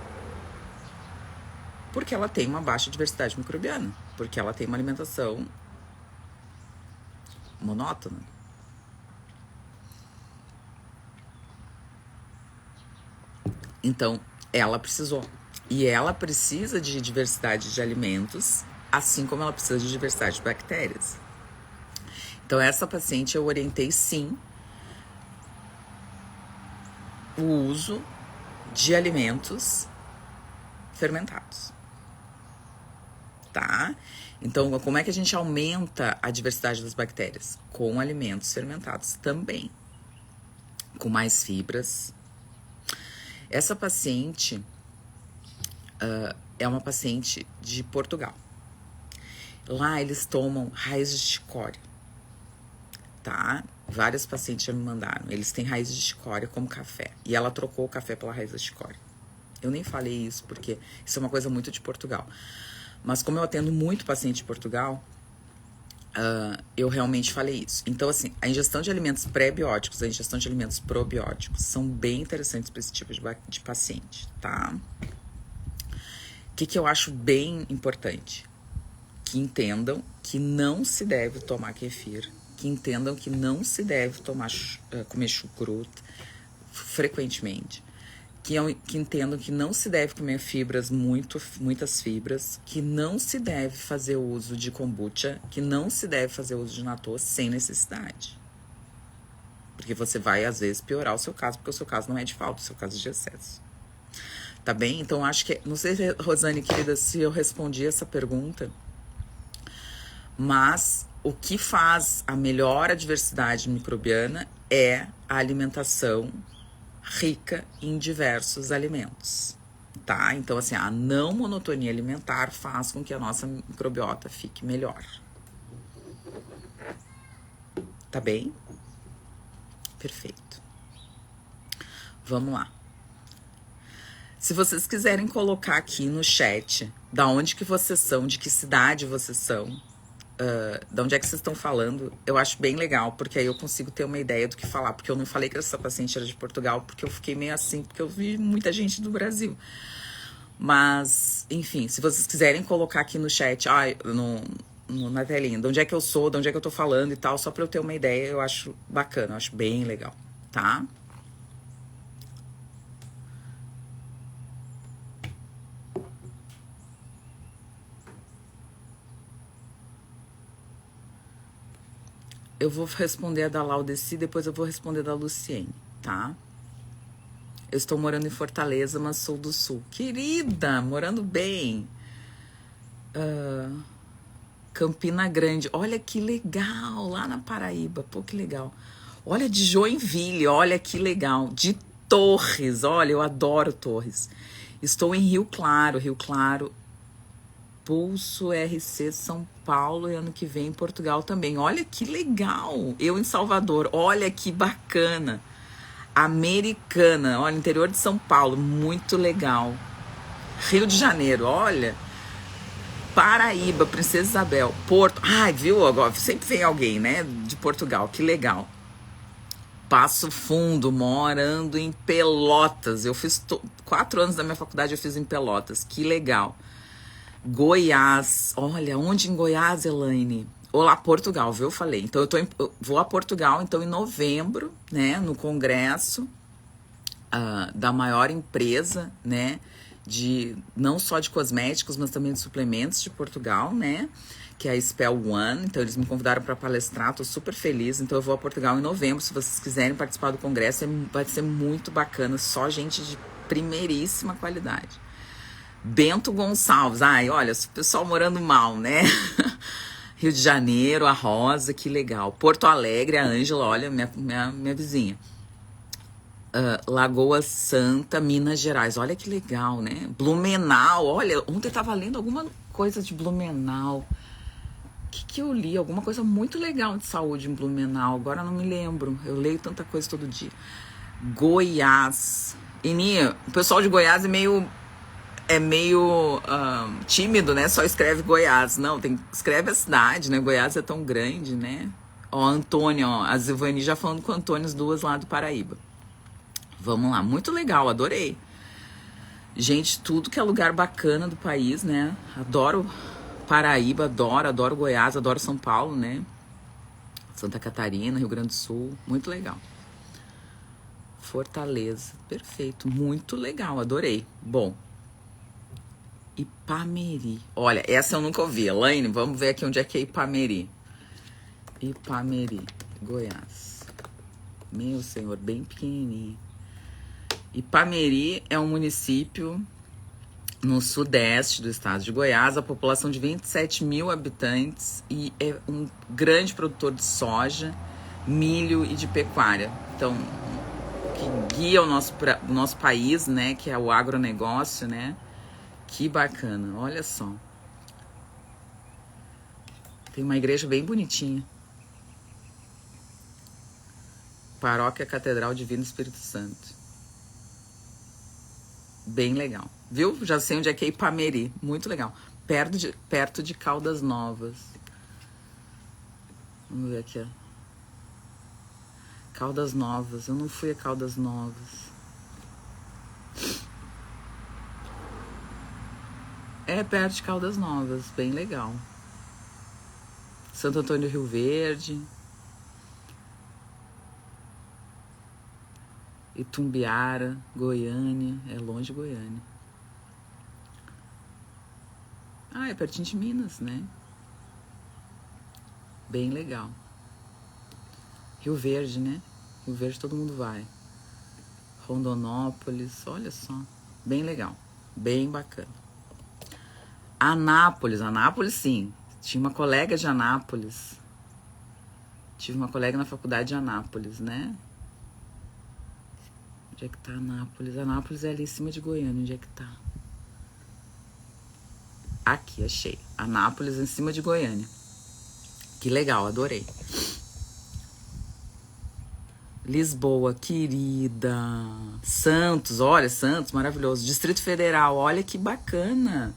Porque ela tem uma baixa diversidade microbiana. Porque ela tem uma alimentação monótona. Então, ela precisou. E ela precisa de diversidade de alimentos, assim como ela precisa de diversidade de bactérias. Então, essa paciente eu orientei, sim, o uso de alimentos fermentados. Tá? Então, como é que a gente aumenta a diversidade das bactérias? Com alimentos fermentados também. Com mais fibras. Essa paciente é uma paciente de Portugal. Lá eles tomam raízes de chicória, tá? Várias pacientes já me mandaram. Eles têm raízes de chicória como café. E ela trocou o café pela raiz de chicória. Eu nem falei isso porque isso é uma coisa muito de Portugal. Mas como eu atendo muito paciente de Portugal, eu realmente falei isso. Então, assim, a ingestão de alimentos pré-bióticos, a ingestão de alimentos probióticos são bem interessantes para esse tipo de paciente, tá? O que eu acho bem importante? Que entendam que não se deve tomar kefir, que entendam que não se deve comer chucrut frequentemente, que entendam que não se deve comer fibras, muitas fibras, que não se deve fazer uso de kombucha, que não se deve fazer uso de natô sem necessidade. Porque você vai, às vezes, piorar o seu caso, porque o seu caso não é de falta, o seu caso é de excesso. Tá bem? Então, acho que... Não sei, Rosane, querida, se eu respondi essa pergunta, mas o que faz a melhor diversidade microbiana é a alimentação rica em diversos alimentos, tá? Então, assim, a não monotonia alimentar faz com que a nossa microbiota fique melhor. Tá bem? Perfeito. Vamos lá. Se vocês quiserem colocar aqui no chat da onde que vocês são, de que cidade vocês são, de onde é que vocês estão falando, eu acho bem legal, porque aí eu consigo ter uma ideia do que falar, porque eu não falei que essa paciente era de Portugal, porque eu fiquei meio assim, porque eu vi muita gente do Brasil. Mas, enfim, se vocês quiserem colocar aqui no chat, na telinha, de onde é que eu sou, de onde é que eu tô falando e tal, só pra eu ter uma ideia, eu acho bacana, eu acho bem legal, tá? Eu vou responder a da Laudeci, depois eu vou responder a da Luciene, tá? Eu estou morando em Fortaleza, mas sou do Sul. Querida, morando bem. Campina Grande, olha que legal, lá na Paraíba, pô, que legal. Olha, de Joinville, olha que legal. De Torres, olha, eu adoro Torres. Estou em Rio Claro, Pulso RC São Paulo e ano que vem em Portugal também. Olha que legal! Eu em Salvador, olha que bacana. Americana, olha, interior de São Paulo, muito legal. Rio de Janeiro, olha. Paraíba, Princesa Isabel, Porto. Ai, viu? Agora sempre vem alguém, né? De Portugal, que legal. Passo Fundo, morando em Pelotas. Eu fiz 4 anos da minha faculdade, eu fiz em Pelotas, que legal. Goiás, olha, onde em Goiás, Elaine? Olá, Portugal, viu? Eu falei. Então, eu vou a Portugal, então, em novembro, né, no congresso da maior empresa, né, não só de cosméticos, mas também de suplementos de Portugal, né? Que é a Spell One. Então eles me convidaram para palestrar, tô super feliz. Então eu vou a Portugal em novembro, se vocês quiserem participar do congresso, vai ser muito bacana, só gente de primeiríssima qualidade. Bento Gonçalves, ai, olha, o pessoal morando mal, né? Rio de Janeiro, a Rosa, que legal. Porto Alegre, a Ângela, olha, minha vizinha. Lagoa Santa, Minas Gerais, olha que legal, né? Blumenau, olha, ontem eu tava lendo alguma coisa de Blumenau. O que eu li? Alguma coisa muito legal de saúde em Blumenau, agora não me lembro. Eu leio tanta coisa todo dia. Goiás. Ininha, o pessoal de Goiás é meio tímido, né? Só escreve Goiás. Não, escreve a cidade, né? Goiás é tão grande, né? Ó, Antônio, ó, a Zivani já falando com o Antônio, as duas lá do Paraíba. Vamos lá, muito legal, adorei. Gente, tudo que é lugar bacana do país, né? Adoro Paraíba, adoro Goiás, adoro São Paulo, né? Santa Catarina, Rio Grande do Sul, muito legal. Fortaleza, perfeito, muito legal, adorei. Bom, Ipameri. Olha, essa eu nunca ouvi. Elaine, vamos ver aqui onde é que é Ipameri. Ipameri, Goiás. Meu senhor, bem pequenininho. Ipameri é um município no sudeste do estado de Goiás, a população de 27 mil habitantes e é um grande produtor de soja, milho e de pecuária. Então, que guia o nosso país, né, que é o agronegócio, né? Que bacana, olha só. Tem uma igreja bem bonitinha. Paróquia Catedral Divino Espírito Santo. Bem legal. Viu? Já sei onde é que é Ipameri. Muito legal. Perto de Caldas Novas. Vamos ver aqui, ó. Caldas Novas. Eu não fui a Caldas Novas. É perto de Caldas Novas. Bem legal. Santo Antônio do Rio Verde. Itumbiara, Goiânia. É longe de Goiânia. Ah, é pertinho de Minas, né? Bem legal. Rio Verde, né? Rio Verde todo mundo vai. Rondonópolis, olha só. Bem legal. Bem bacana. Anápolis sim. Tinha uma colega de Anápolis. Tive uma colega na faculdade de Anápolis, né? Onde é que tá Anápolis? Anápolis é ali em cima de Goiânia. Onde é que tá? Aqui, achei. Anápolis em cima de Goiânia. Que legal, adorei. Lisboa, querida. Santos, olha, Santos, maravilhoso. Distrito Federal, olha que bacana.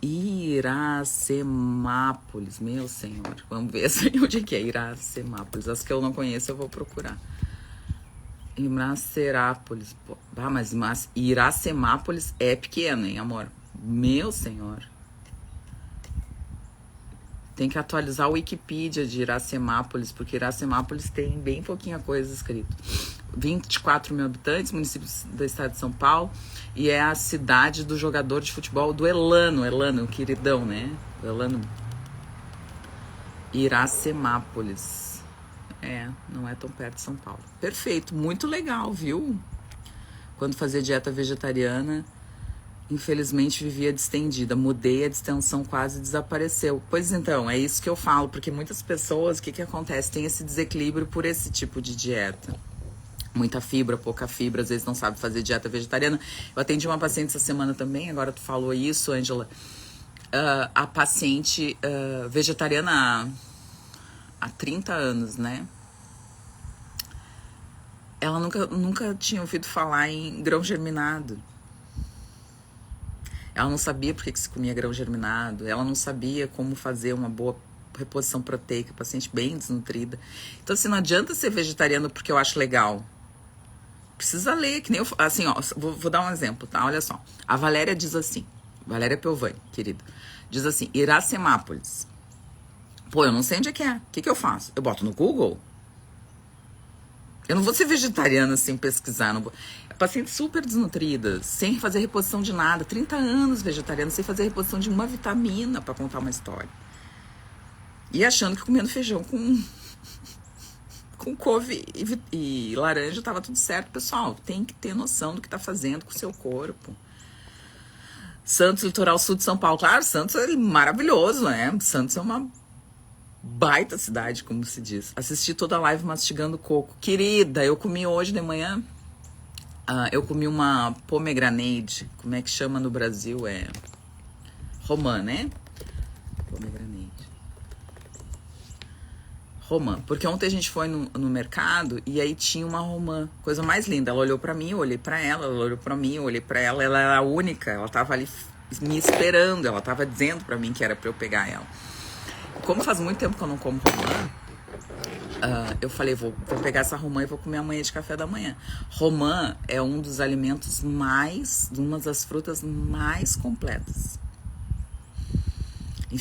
Iracemápolis, meu senhor. Vamos ver onde é que é Iracemápolis. As que eu não conheço eu vou procurar. Iracemápolis. Ah, mas Iracemápolis é pequeno, hein, amor? Meu senhor. Tem que atualizar o Wikipedia de Iracemápolis, porque Iracemápolis tem bem pouquinha coisa escrito. 24 mil habitantes, município do estado de São Paulo, e é a cidade do jogador de futebol do Elano, o queridão, né? O Elano. Iracemápolis. É, não é tão perto de São Paulo. Perfeito, muito legal, viu? Quando fazia dieta vegetariana, infelizmente vivia distendida, mudei, a distensão quase desapareceu. Pois então, é isso que eu falo, porque muitas pessoas, o que acontece? Tem esse desequilíbrio por esse tipo de dieta. Muita fibra, pouca fibra, às vezes não sabe fazer dieta vegetariana. Eu atendi uma paciente essa semana também, agora tu falou isso, Ângela. A paciente vegetariana há 30 anos, né? Ela nunca tinha ouvido falar em grão germinado. Ela não sabia por que se comia grão germinado. Ela não sabia como fazer uma boa reposição proteica. Paciente bem desnutrida. Então, assim, não adianta ser vegetariano porque eu acho legal. Precisa ler, que nem eu... Assim, ó, vou dar um exemplo, tá? Olha só. A Valéria diz assim. Valéria Pelvani, querida. Diz assim, Iracemápolis. Pô, eu não sei onde é que é. O que eu faço? Eu boto no Google? Eu não vou ser vegetariana sem pesquisar. Não vou... Pacientes super desnutridas, sem fazer reposição de nada. 30 anos vegetariana, sem fazer reposição de uma vitamina para contar uma história. E achando que comendo feijão com couve e laranja tava tudo certo. Pessoal, tem que ter noção do que tá fazendo com o seu corpo. Santos, litoral sul de São Paulo. Claro, Santos é maravilhoso, né? Santos é uma baita cidade, como se diz. Assisti toda a live mastigando coco. Querida, eu comi hoje de manhã. Eu comi uma pomegranate. Como é que chama no Brasil? É romã, né? Pomegranate. Romã. Porque ontem a gente foi no mercado e aí tinha uma romã. Coisa mais linda. Ela olhou pra mim, eu olhei pra ela. Ela olhou pra mim, eu olhei pra ela. Ela era a única. Ela tava ali me esperando. Ela tava dizendo pra mim que era pra eu pegar ela. Como faz muito tempo que eu não como romã, eu falei, vou pegar essa romã e vou comer amanhã de café da manhã. Romã é um dos alimentos uma das frutas mais completas em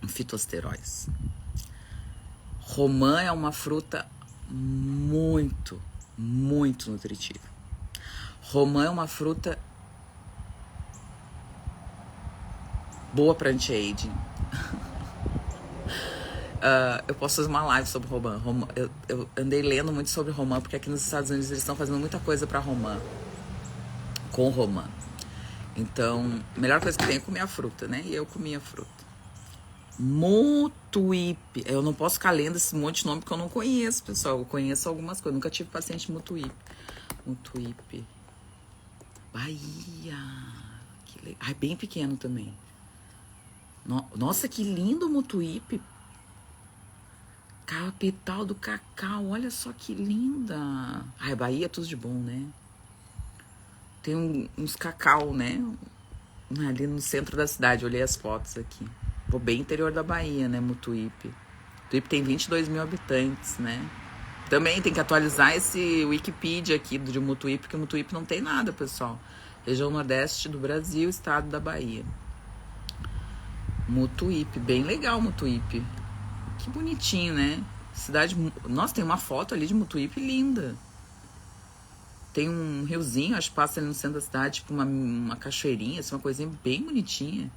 em fitosteróis. Romã é uma fruta muito, muito nutritiva. Romã é uma fruta boa para anti-aging. Eu posso fazer uma live sobre romã. Eu andei lendo muito sobre romã, porque aqui nos Estados Unidos eles estão fazendo muita coisa para romã, com romã. Então, a melhor coisa que tem é comer a fruta, né? E eu comi a fruta. Mutuípe. Eu não posso ficar lendo esse monte de nome que eu não conheço, pessoal. Eu conheço algumas coisas. Nunca tive paciente Mutuípe. Mutuípe. Bahia. Que legal. Ai, bem pequeno também. Nossa, que lindo o Mutuípe. Capital do cacau. Olha só que linda. Ai, Bahia é tudo de bom, né? Tem uns cacau, né? Ali no centro da cidade. Olhei as fotos aqui. Vou bem interior da Bahia, né? Mutuípe. Mutuípe tem 22 mil habitantes, né? Também tem que atualizar esse Wikipedia aqui de Mutuípe, porque Mutuípe não tem nada, pessoal. Região Nordeste do Brasil, estado da Bahia. Mutuípe, bem legal Mutuípe. Que bonitinho, né? Cidade... Nossa, tem uma foto ali de Mutuípe linda. Tem um riozinho, acho que passa ali no centro da cidade, tipo uma cachoeirinha, assim, uma coisinha bem bonitinha.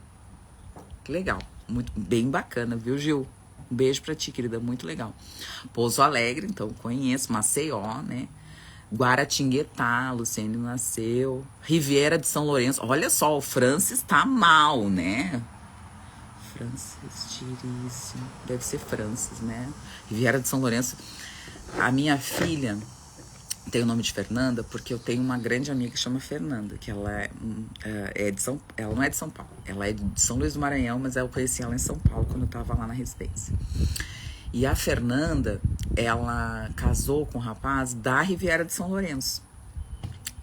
Que legal. Muito, bem bacana, viu, Gil? Um beijo pra ti, querida, muito legal. Pouso Alegre, então, conheço. Maceió, né? Guaratinguetá, Luciene nasceu. Riviera de São Lourenço. Olha só, o Francis tá mal, né? Francis Dirício. Deve ser Francis, né? Riviera de São Lourenço. A minha filha tem o nome de Fernanda porque eu tenho uma grande amiga que chama Fernanda, que ela ela não é de São Paulo, ela é de São Luís do Maranhão, mas eu conheci ela em São Paulo quando eu tava lá na residência. E a Fernanda, ela casou com um rapaz da Riviera de São Lourenço.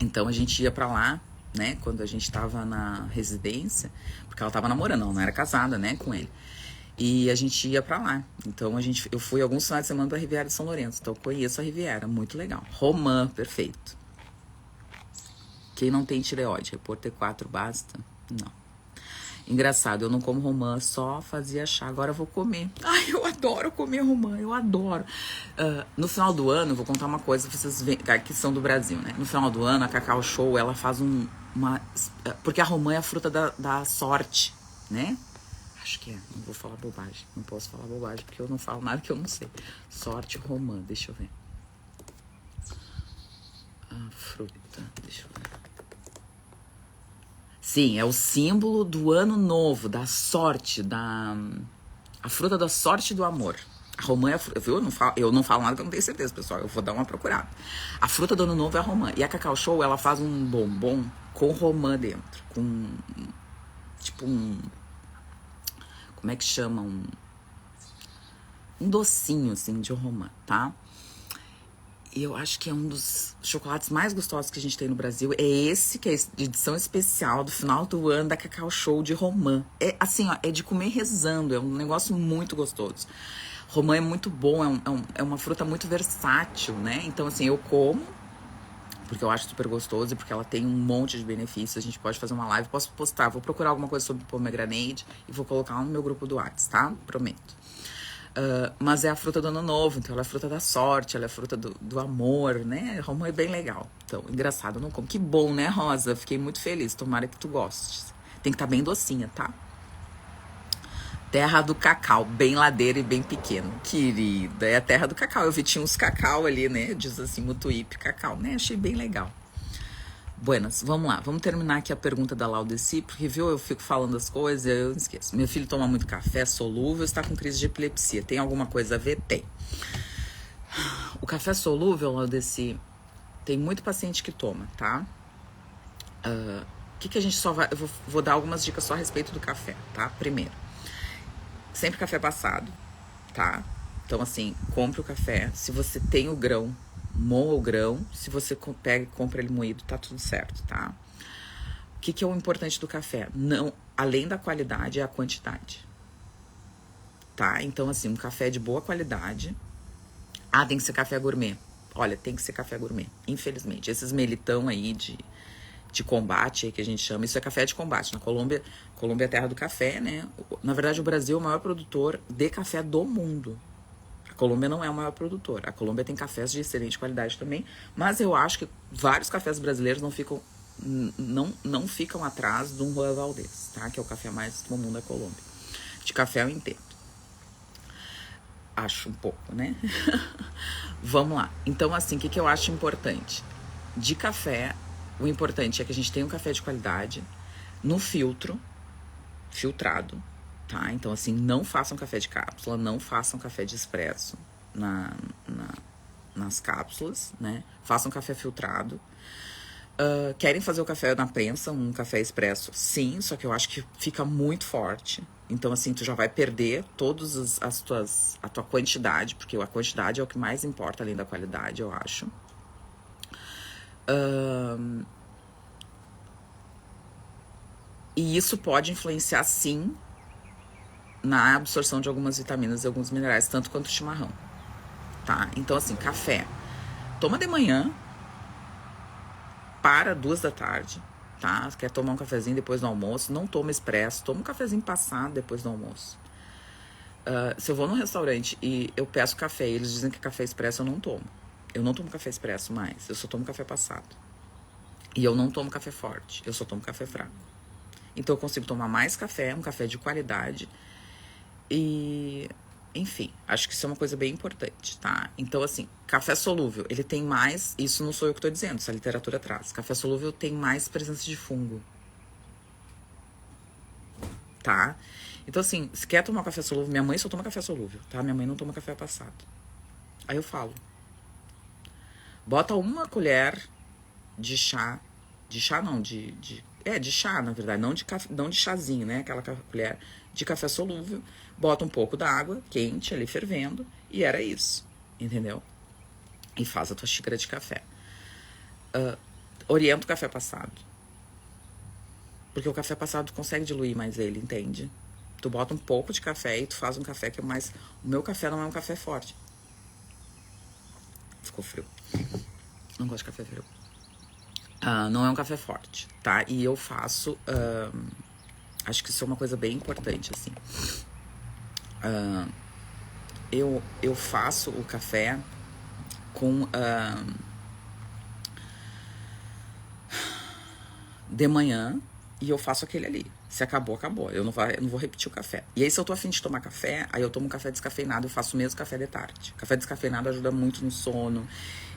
Então a gente ia pra lá, né, quando a gente tava na residência, porque ela tava namorando, ela não era casada, né, com ele. E a gente ia pra lá. Então eu fui alguns finais de semana pra Riviera de São Lourenço. Então eu conheço a Riviera, muito legal. Romã, perfeito. Quem não tem tireoide, repor T4 basta? Não. Engraçado, eu não como romã, só fazia chá. Agora eu vou comer. Ai, eu adoro comer romã, eu adoro. No final do ano, eu vou contar uma coisa pra vocês que são do Brasil, né? No final do ano, a Cacau Show, ela faz porque a romã é a fruta da sorte, né? Acho que é, não vou falar bobagem. Não posso falar bobagem, porque eu não falo nada que eu não sei. Sorte romã, deixa eu ver. A fruta, deixa eu ver. Sim, é o símbolo do ano novo, da sorte, a fruta da sorte e do amor. A romã é a fruta, viu? Eu não falo nada que eu não tenho certeza, pessoal. Eu vou dar uma procurada. A fruta do ano novo é a romã. E a Cacau Show, ela faz um bombom com romã dentro. Com, tipo como é que chama? Um docinho, assim, de romã, tá? E eu acho que é um dos chocolates mais gostosos que a gente tem no Brasil. É esse, que é de edição especial do final do ano da Cacau Show de romã. É assim, ó, é de comer rezando. É um negócio muito gostoso. Romã é muito bom, é uma fruta muito versátil, né? Então, assim, eu como, porque eu acho super gostoso e porque ela tem um monte de benefícios. A gente pode fazer uma live, posso postar. Vou procurar alguma coisa sobre pomegranate e vou colocar lá no meu grupo do WhatsApp, tá? Prometo. Mas é a fruta do ano novo, então ela é a fruta da sorte, ela é a fruta do amor, né? O amor é bem legal. Então, engraçado, eu não como. Que bom, né, Rosa? Fiquei muito feliz. Tomara que tu gostes. Tem que estar bem docinha, tá? Terra do cacau, bem ladeira e bem pequeno. Querida, é a terra do cacau. Eu vi, tinha uns cacau ali, né? Diz assim, Mutuípe, cacau, né? Achei bem legal. Buenas, vamos lá. Vamos terminar aqui a pergunta da Laudeci, porque, viu, eu fico falando as coisas e eu esqueço. Meu filho toma muito café solúvel, está com crise de epilepsia. Tem alguma coisa a ver? Tem. O café solúvel, Laudeci, tem muito paciente que toma, tá? O que a gente só vai... Eu vou dar algumas dicas só a respeito do café, tá? Primeiro, sempre café passado, tá? Então, assim, compre o café. Se você tem o grão, moa o grão. Se você pega e compra ele moído, tá tudo certo, tá? O que é o importante do café? Não, além da qualidade, é a quantidade. Tá? Então, assim, um café de boa qualidade. Ah, tem que ser café gourmet. Olha, tem que ser café gourmet, infelizmente. Esses melitão aí de combate, aí que a gente chama, isso é café de combate. Na Colômbia é a terra do café, né? Na verdade, o Brasil é o maior produtor de café do mundo. A Colômbia não é o maior produtor. A Colômbia tem cafés de excelente qualidade também, mas eu acho que vários cafés brasileiros não ficam atrás de um Juan Valdez, tá? Que é o café mais comum da Colômbia. De café eu entendo. Acho um pouco, né? Vamos lá. Então, assim, o que eu acho importante? De café, o importante é que a gente tenha um café de qualidade no filtrado, tá? Então, assim, não façam café de cápsula, não façam café de expresso nas cápsulas, né? Façam café filtrado. Querem fazer o café na prensa, um café expresso? Sim, só que eu acho que fica muito forte. Então, assim, tu já vai perder a tua quantidade, porque a quantidade é o que mais importa, além da qualidade, eu acho. E isso pode influenciar, sim, na absorção de algumas vitaminas e alguns minerais, tanto quanto o chimarrão, tá? Então, assim, café. Toma de manhã, para 2 da tarde, tá? Quer tomar um cafezinho depois do almoço, não toma expresso, toma um cafezinho passado depois do almoço. Se eu vou num restaurante e eu peço café e eles dizem que café expresso, eu não tomo. Eu não tomo café expresso mais, eu só tomo café passado. E eu não tomo café forte, eu só tomo café fraco. Então eu consigo tomar mais café, um café de qualidade. E, enfim, acho que isso é uma coisa bem importante, tá? Então, assim, café solúvel, ele tem mais... Isso não sou eu que tô dizendo, isso a literatura traz. Café solúvel tem mais presença de fungo, tá? Então, assim, se quer tomar café solúvel... Minha mãe só toma café solúvel, tá? Minha mãe não toma café passado. Aí eu falo, bota uma colher de chá... De chá não, de chá, na verdade, não de chazinho, né? Aquela colher de café solúvel, bota um pouco d'água quente ali fervendo, e era isso, entendeu? E faz a tua xícara de café. Orienta o café passado. Porque o café passado tu consegue diluir mais ele, entende? Tu bota um pouco de café e tu faz um café que é mais... O meu café não é um café forte. Ficou frio. Não gosto de café frio. Não é um café forte, tá? E eu faço... acho que isso é uma coisa bem importante, assim. Eu faço o café com... de manhã, e eu faço aquele ali. Se acabou, acabou. Eu não vou repetir o café. E aí, se eu tô afim de tomar café, aí eu tomo um café descafeinado, eu faço o mesmo café de tarde. Café descafeinado ajuda muito no sono.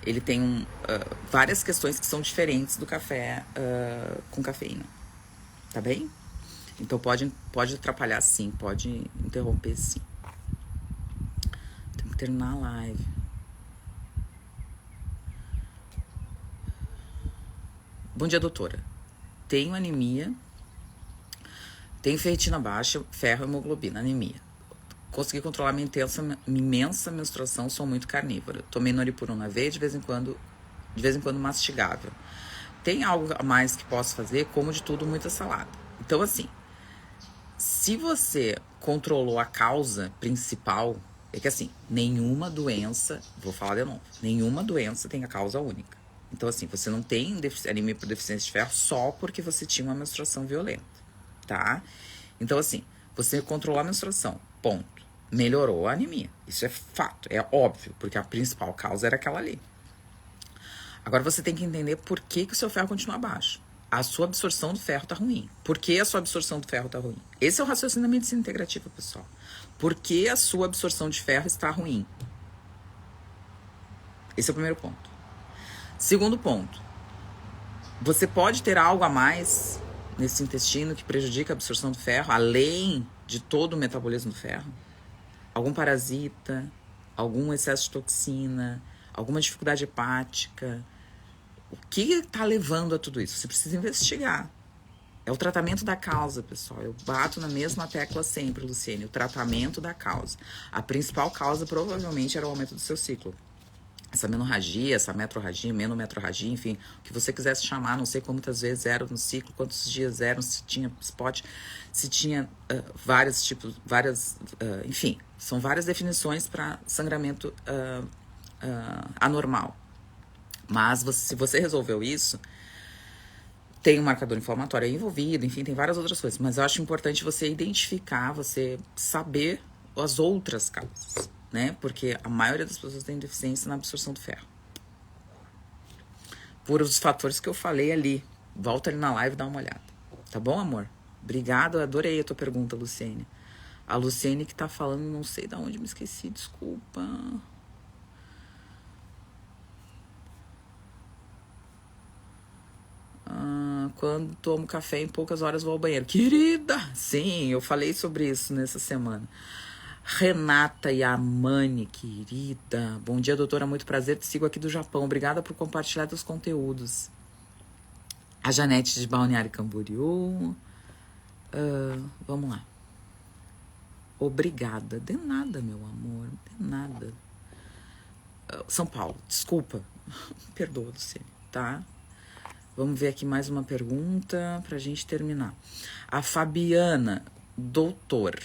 Ele tem várias questões que são diferentes do café com cafeína. Tá bem? Então pode atrapalhar sim, pode interromper sim. Tem que terminar a live. Bom dia, doutora. Tenho anemia, tenho ferritina baixa, ferro e hemoglobina, anemia. Consegui controlar minha imensa menstruação, sou muito carnívora. Tomei Noripuruna V, de vez em quando mastigável. Tem algo a mais que posso fazer? Como de tudo, muita salada. Então, assim, se você controlou a causa principal, é que assim, nenhuma doença, vou falar de novo, nenhuma doença tem a causa única. Então, assim, você não tem anemia por deficiência de ferro só porque você tinha uma menstruação violenta, tá? Então, assim, você controlou a menstruação, ponto. Melhorou a anemia. Isso é fato, é óbvio, porque a principal causa era aquela ali. Agora você tem que entender por que o seu ferro continua baixo. A sua absorção do ferro tá ruim. Por que a sua absorção do ferro tá ruim? Esse é o raciocínio da medicina integrativa, pessoal. Por que a sua absorção de ferro está ruim? Esse é o primeiro ponto. Segundo ponto, você pode ter algo a mais nesse intestino que prejudica a absorção do ferro, além de todo o metabolismo do ferro? Algum parasita, algum excesso de toxina, alguma dificuldade hepática? O que está levando a tudo isso? Você precisa investigar. É o tratamento da causa, pessoal. Eu bato na mesma tecla sempre, Luciene. O tratamento da causa. A principal causa provavelmente era o aumento do seu ciclo. Essa menorragia, essa metrorragia, menometrorragia, enfim, o que você quisesse chamar, não sei quantas vezes era no ciclo, quantos dias eram, se tinha spot, se tinha vários tipos, enfim, são várias definições para sangramento anormal. Mas se você resolveu isso, tem um marcador inflamatório aí envolvido, enfim, tem várias outras coisas. Mas eu acho importante você identificar, você saber as outras causas, né? Porque a maioria das pessoas tem deficiência na absorção do ferro. Por os fatores que eu falei ali. Volta ali na live e dá uma olhada. Tá bom, amor? Obrigada, eu adorei a tua pergunta, Luciene. A Luciene que tá falando, não sei de onde me esqueci, desculpa. Quando tomo café, em poucas horas vou ao banheiro. Querida! Sim, eu falei sobre isso nessa semana. Renata Yamani, querida. Bom dia, doutora. Muito prazer. Te sigo aqui do Japão. Obrigada por compartilhar teus conteúdos. A Janete de Balneário Camboriú. Vamos lá. Obrigada. De nada, meu amor. De nada. São Paulo, desculpa. Perdoa, Luciene, tá? Vamos ver aqui mais uma pergunta pra gente terminar. A Fabiana, doutor,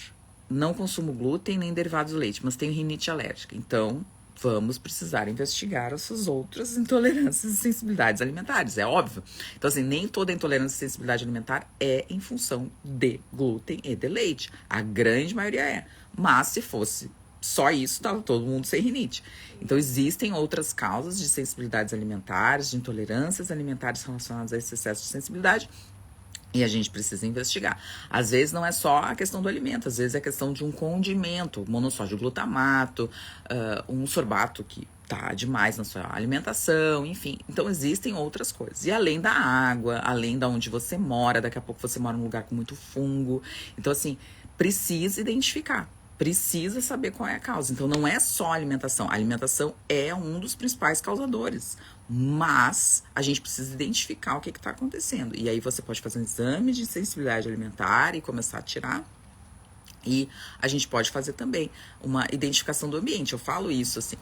não consumo glúten nem derivados do leite, mas tenho rinite alérgica. Então, vamos precisar investigar essas outras intolerâncias e sensibilidades alimentares, é óbvio. Então, assim, nem toda intolerância e sensibilidade alimentar é em função de glúten e de leite. A grande maioria é. Mas se fosse só isso, tava todo mundo sem rinite. Então, existem outras causas de sensibilidades alimentares, de intolerâncias alimentares relacionadas a esse excesso de sensibilidade, e a gente precisa investigar. Às vezes não é só a questão do alimento, às vezes é a questão de um condimento, monossódio glutamato, um sorbato que tá demais na sua alimentação, enfim. Então existem outras coisas. E além da água, além da onde você mora, daqui a pouco você mora num lugar com muito fungo. Então, assim, precisa identificar. Precisa saber qual é a causa. Então, não é só a alimentação. A alimentação é um dos principais causadores. Mas a gente precisa identificar o que está acontecendo. E aí você pode fazer um exame de sensibilidade alimentar e começar a tirar. E a gente pode fazer também uma identificação do ambiente. Eu falo isso, assim.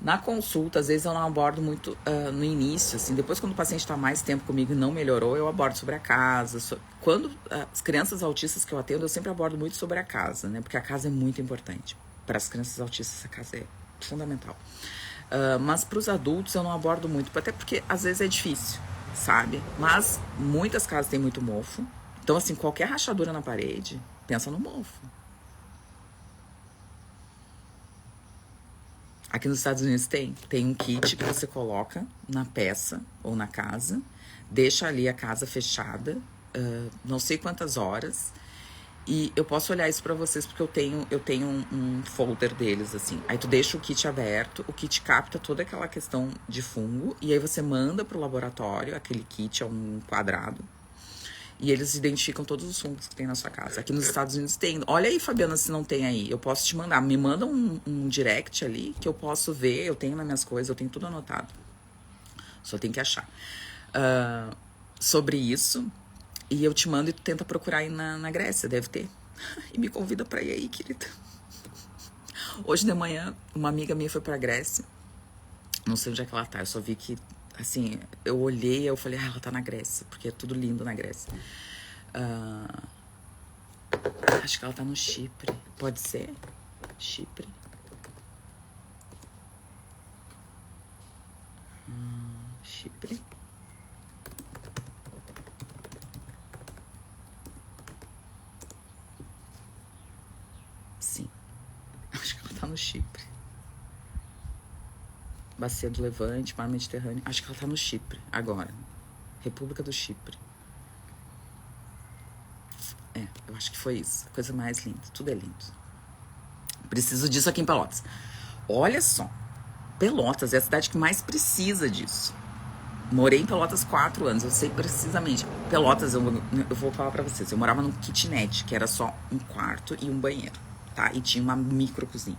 Na consulta, às vezes eu não abordo muito no início, assim, depois quando o paciente está mais tempo comigo e não melhorou, eu abordo sobre a casa. Quando as crianças autistas que eu atendo, eu sempre abordo muito sobre a casa, né? Porque a casa é muito importante. Para as crianças autistas, a casa é fundamental. Mas para os adultos eu não abordo muito, até porque às vezes é difícil, sabe? Mas muitas casas têm muito mofo. Então, assim, qualquer rachadura na parede, pensa no mofo. Aqui nos Estados Unidos tem um kit que você coloca na peça ou na casa, deixa ali a casa fechada, não sei quantas horas, e eu posso olhar isso pra vocês porque eu tenho um folder deles, assim. Aí tu deixa o kit aberto, o kit capta toda aquela questão de fungo, e aí você manda pro laboratório, aquele kit é um quadrado, e eles identificam todos os fungos que tem na sua casa. Aqui nos Estados Unidos tem. Olha aí, Fabiana, se não tem aí. Eu posso te mandar. Me manda um direct ali que eu posso ver. Eu tenho nas minhas coisas, eu tenho tudo anotado. Só tem que achar. Sobre isso. E eu te mando e tu tenta procurar aí na Grécia, deve ter. E me convida pra ir aí, querida. Hoje de manhã, uma amiga minha foi pra Grécia. Não sei onde é que ela tá. Eu só vi que, assim, eu olhei e eu falei, ela tá na Grécia, porque é tudo lindo na Grécia. Acho que ela tá no Chipre. Pode ser? Chipre. Chipre. Sim. no Chipre. Bacia do Levante, Mar Mediterrâneo. Acho que ela tá no Chipre agora. República do Chipre. Eu acho que foi isso. A coisa mais linda. Tudo é lindo. Preciso disso aqui em Pelotas. Olha só. Pelotas é a cidade que mais precisa disso. Morei em Pelotas 4 anos. Eu sei precisamente. Pelotas, eu vou falar pra vocês. Eu morava num kitnet, que era só um quarto e um banheiro, tá? E tinha uma micro cozinha.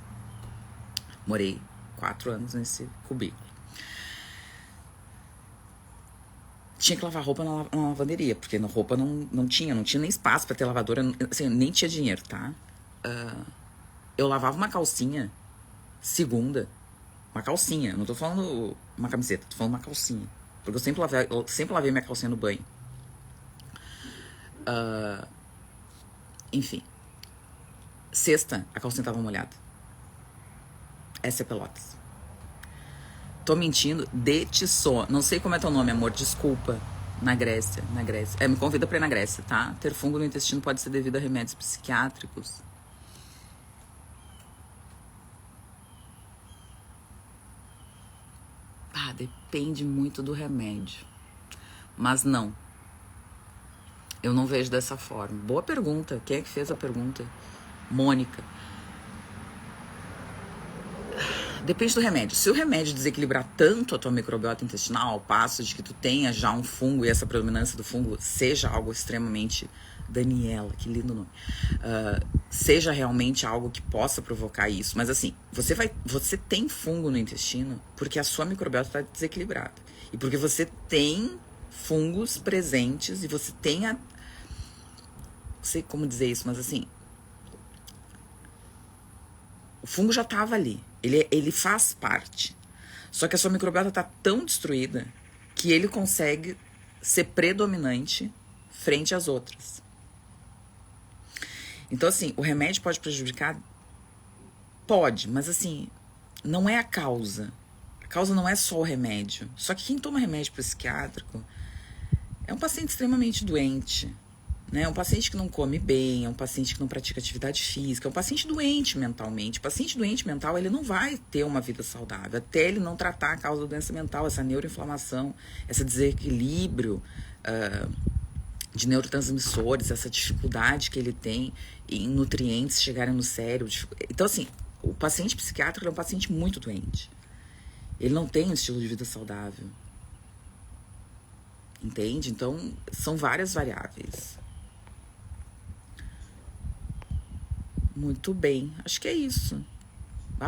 Morei 4 anos nesse cubículo. Tinha que lavar roupa na lavanderia, porque na roupa não tinha nem espaço pra ter lavadora, assim, nem tinha dinheiro, tá? Eu lavava uma calcinha segunda, uma calcinha, não tô falando uma camiseta, tô falando uma calcinha, porque eu sempre lavei minha calcinha no banho. Enfim, sexta, a calcinha tava molhada. Essa é Pelotas. Tô mentindo? De Tissot. Não sei como é teu nome, amor. Desculpa. Na Grécia. Me convida pra ir na Grécia, tá? Ter fungo no intestino pode ser devido a remédios psiquiátricos. Depende muito do remédio. Mas não. Eu não vejo dessa forma. Boa pergunta. Quem é que fez a pergunta? Mônica. Depende do remédio. Se o remédio desequilibrar tanto a tua microbiota intestinal, ao passo de que tu tenha já um fungo e essa predominância do fungo seja algo extremamente... Daniela, que lindo nome. Seja realmente algo que possa provocar isso. Mas assim, você tem fungo no intestino porque a sua microbiota está desequilibrada. E porque você tem fungos presentes e você tem não sei como dizer isso, mas assim... O fungo já estava ali. Ele faz parte. Só que a sua microbiota está tão destruída que ele consegue ser predominante frente às outras. Então, assim, o remédio pode prejudicar? Pode, mas assim, não é a causa. A causa não é só o remédio. Só que quem toma remédio psiquiátrico é um paciente extremamente doente. É um paciente que não come bem, é um paciente que não pratica atividade física, é um paciente doente mentalmente. O paciente doente mental, ele não vai ter uma vida saudável, até ele não tratar a causa da doença mental, essa neuroinflamação, esse desequilíbrio de neurotransmissores, essa dificuldade que ele tem em nutrientes chegarem no cérebro. Então, assim, o paciente psiquiátrico é um paciente muito doente. Ele não tem um estilo de vida saudável. Entende? Então, são várias variáveis. Muito bem, acho que é isso.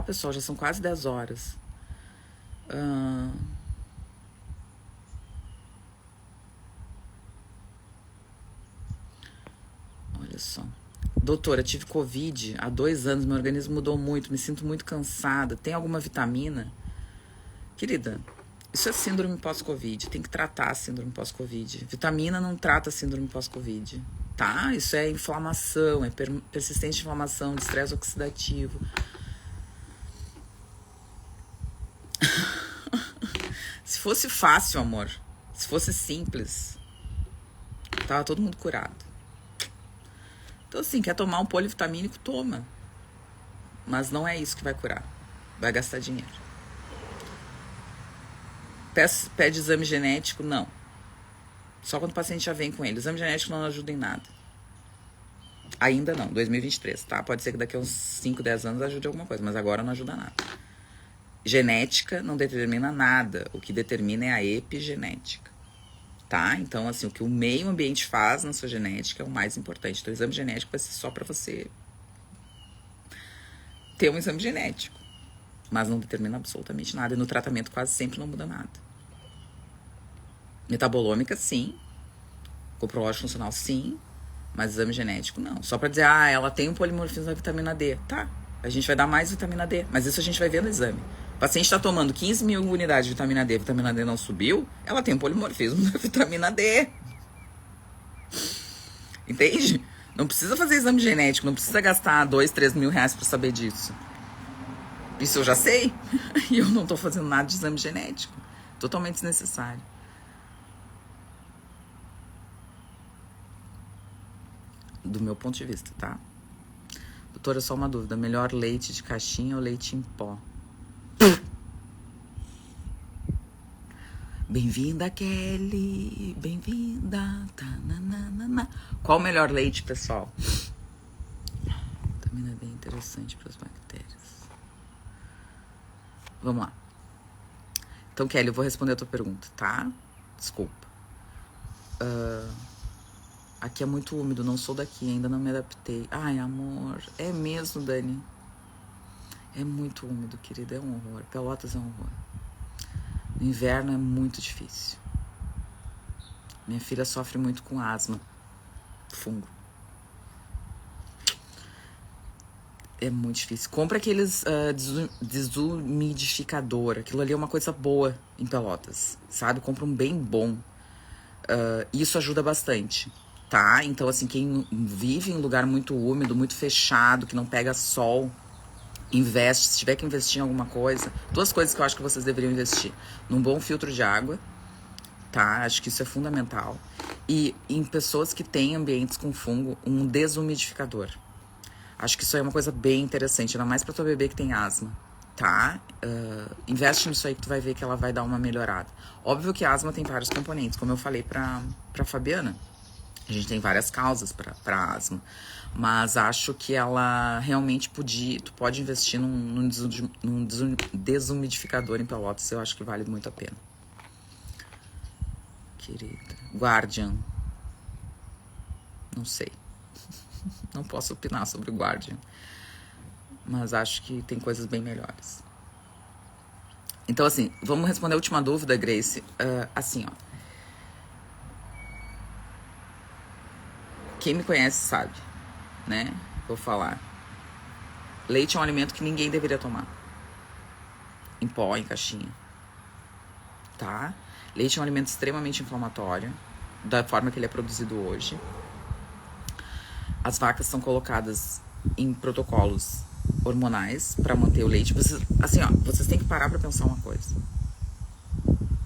Pessoal, já são quase 10 horas. Olha só. Doutora, tive Covid há 2 anos, meu organismo mudou muito, me sinto muito cansada. Tem alguma vitamina? Querida, isso é síndrome pós-Covid, tem que tratar a síndrome pós-Covid. Vitamina não trata a síndrome pós-Covid. Tá? Isso é inflamação, é persistente de inflamação, de estresse oxidativo. Se fosse fácil, amor, se fosse simples, tava todo mundo curado. Então, assim, quer tomar um polivitamínico? Toma. Mas não é isso que vai curar. Vai gastar dinheiro. Pede exame genético? Não. Só quando o paciente já vem com ele. O exame genético não ajuda em nada. Ainda não, 2023, tá? Pode ser que daqui a uns 5, 10 anos ajude alguma coisa, mas agora não ajuda nada. Genética não determina nada. O que determina é a epigenética, tá? Então, assim, o que o meio ambiente faz na sua genética é o mais importante. Então, o exame genético vai ser só pra você ter um exame genético, mas não determina absolutamente nada. E no tratamento quase sempre não muda nada. Metabolômica, sim. Coprológico funcional, sim. Mas exame genético, não. Só pra dizer, ela tem um polimorfismo da vitamina D. Tá, a gente vai dar mais vitamina D. Mas isso a gente vai ver no exame. O paciente tá tomando 15 mil unidades de vitamina D, a vitamina D não subiu, ela tem um polimorfismo da vitamina D. Entende? Não precisa fazer exame genético, não precisa gastar 2, 3 mil reais pra saber disso. Isso eu já sei. E eu não tô fazendo nada de exame genético. Totalmente desnecessário. Do meu ponto de vista, tá? Do Doutora, só uma dúvida. Melhor leite de caixinha ou leite em pó? Bem-vinda, Kelly. Bem-vinda. Qual o melhor leite, pessoal? Vitamina D é interessante para as bactérias. Vamos lá. Então, Kelly, eu vou responder a tua pergunta, tá? Desculpa. Aqui é muito úmido, não sou daqui, ainda não me adaptei. Ai, amor, é mesmo, Dani? É muito úmido, querida, é um horror. Pelotas é um horror. No inverno é muito difícil. Minha filha sofre muito com asma, fungo. É muito difícil. Compra aqueles desumidificador. Aquilo ali é uma coisa boa em Pelotas, sabe? Compra um bem bom. Isso ajuda bastante, tá? Então, assim, quem vive em lugar muito úmido, muito fechado, que não pega sol, investe. Se tiver que investir em alguma coisa, 2 coisas que eu acho que vocês deveriam investir. Num bom filtro de água, tá? Acho que isso é fundamental. E em pessoas que têm ambientes com fungo, um desumidificador. Acho que isso é uma coisa bem interessante, ainda mais pra tua bebê que tem asma, tá? Investe nisso aí que tu vai ver que ela vai dar uma melhorada. Óbvio que a asma tem vários componentes, como eu falei pra Fabiana. A gente tem várias causas pra asma. Mas acho que ela realmente tu pode investir num desumidificador em Pelotas. Eu acho que vale muito a pena. Querida. Guardian. Não sei. Não posso opinar sobre o Guardian. Mas acho que tem coisas bem melhores. Então, assim, vamos responder a última dúvida, Grace. Assim, ó. Quem me conhece sabe, né? Vou falar. Leite é um alimento que ninguém deveria tomar. Em pó, em caixinha. Tá? Leite é um alimento extremamente inflamatório, da forma que ele é produzido hoje. As vacas são colocadas em protocolos hormonais para manter o leite. Vocês têm que parar para pensar uma coisa.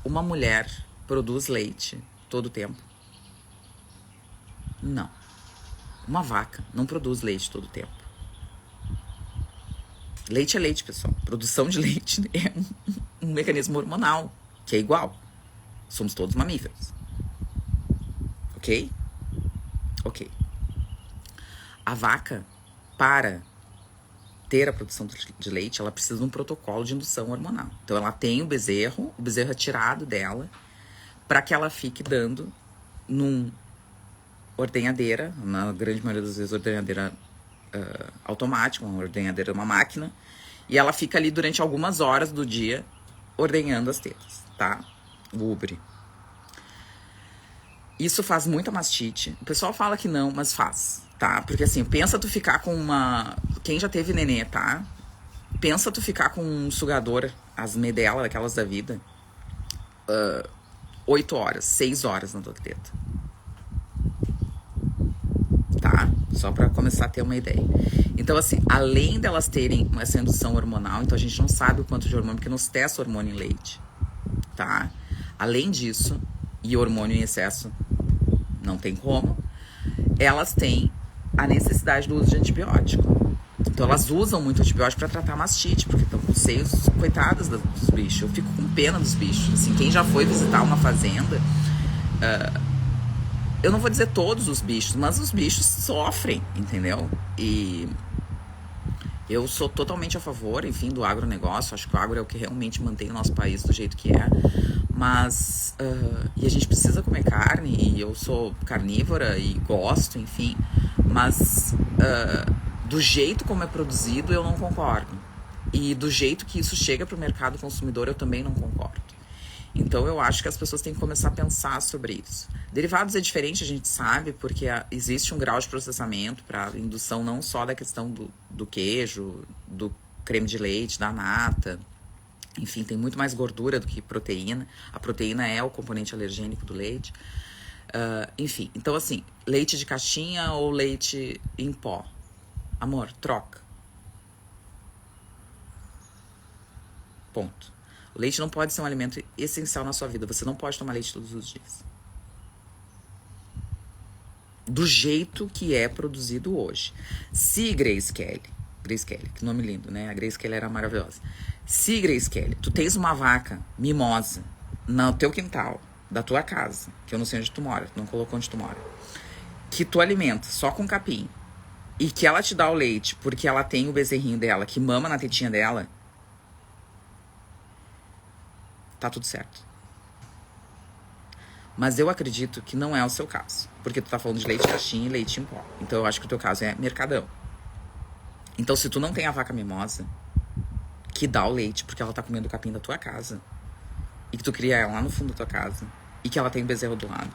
Uma mulher produz leite todo o tempo? Não. Uma vaca não produz leite todo o tempo. Leite é leite, pessoal. Produção de leite é um mecanismo hormonal, que é igual. Somos todos mamíferos. Ok? Ok. A vaca, para ter a produção de leite, ela precisa de um protocolo de indução hormonal. Então, ela tem o bezerro é tirado dela, para que ela fique dando num ordenhadeira, na grande maioria das vezes ordenhadeira automática, uma ordenhadeira, uma máquina, e ela fica ali durante algumas horas do dia ordenhando as tetas, tá? O úbere. Isso faz muita mastite. O pessoal fala que não, mas faz, tá? Porque assim, pensa tu ficar com uma... Quem já teve nenê, tá? Pensa tu ficar com um sugador, as medela, daquelas da vida, 8 horas, 6 horas na tua teta. Tá? Só pra começar a ter uma ideia. Então, assim, além delas terem essa indução hormonal, então a gente não sabe o quanto de hormônio, porque nos testa hormônio em leite, tá? Além disso, e hormônio em excesso não tem como, elas têm a necessidade do uso de antibiótico. Então elas usam muito antibiótico para tratar mastite, porque estão com seios coitadas dos bichos. Eu fico com pena dos bichos. Assim, quem já foi visitar uma fazenda, eu não vou dizer todos os bichos, mas os bichos sofrem, entendeu? E eu sou totalmente a favor, enfim, do agronegócio. Acho que o agro é o que realmente mantém o nosso país do jeito que é. Mas, e a gente precisa comer carne, e eu sou carnívora e gosto, enfim. Mas, do jeito como é produzido, eu não concordo. E do jeito que isso chega para o mercado consumidor, eu também não concordo. Então, eu acho que as pessoas têm que começar a pensar sobre isso. Derivados é diferente, a gente sabe, porque existe um grau de processamento para indução não só da questão do queijo, do creme de leite, da nata. Enfim, tem muito mais gordura do que proteína. A proteína é o componente alergênico do leite. Enfim, então assim, leite de caixinha ou leite em pó? Amor, troca. Ponto. O leite não pode ser um alimento essencial na sua vida. Você não pode tomar leite todos os dias. Do jeito que é produzido hoje. Se, Grace Kelly, Grace Kelly, que nome lindo, né? A Grace Kelly era maravilhosa. Se, Grace Kelly, tu tens uma vaca mimosa no teu quintal, da tua casa, que eu não sei onde tu mora, tu não colocou onde tu mora, que tu alimenta só com capim, e que ela te dá o leite porque ela tem o bezerrinho dela, que mama na tetinha dela, tá tudo certo. Mas eu acredito que não é o seu caso, porque tu tá falando de leite caixinha e leite em pó. Então eu acho que o teu caso é mercadão. Então se tu não tem a vaca mimosa que dá o leite porque ela tá comendo o capim da tua casa, e que tu cria ela lá no fundo da tua casa, e que ela tem o bezerro do lado,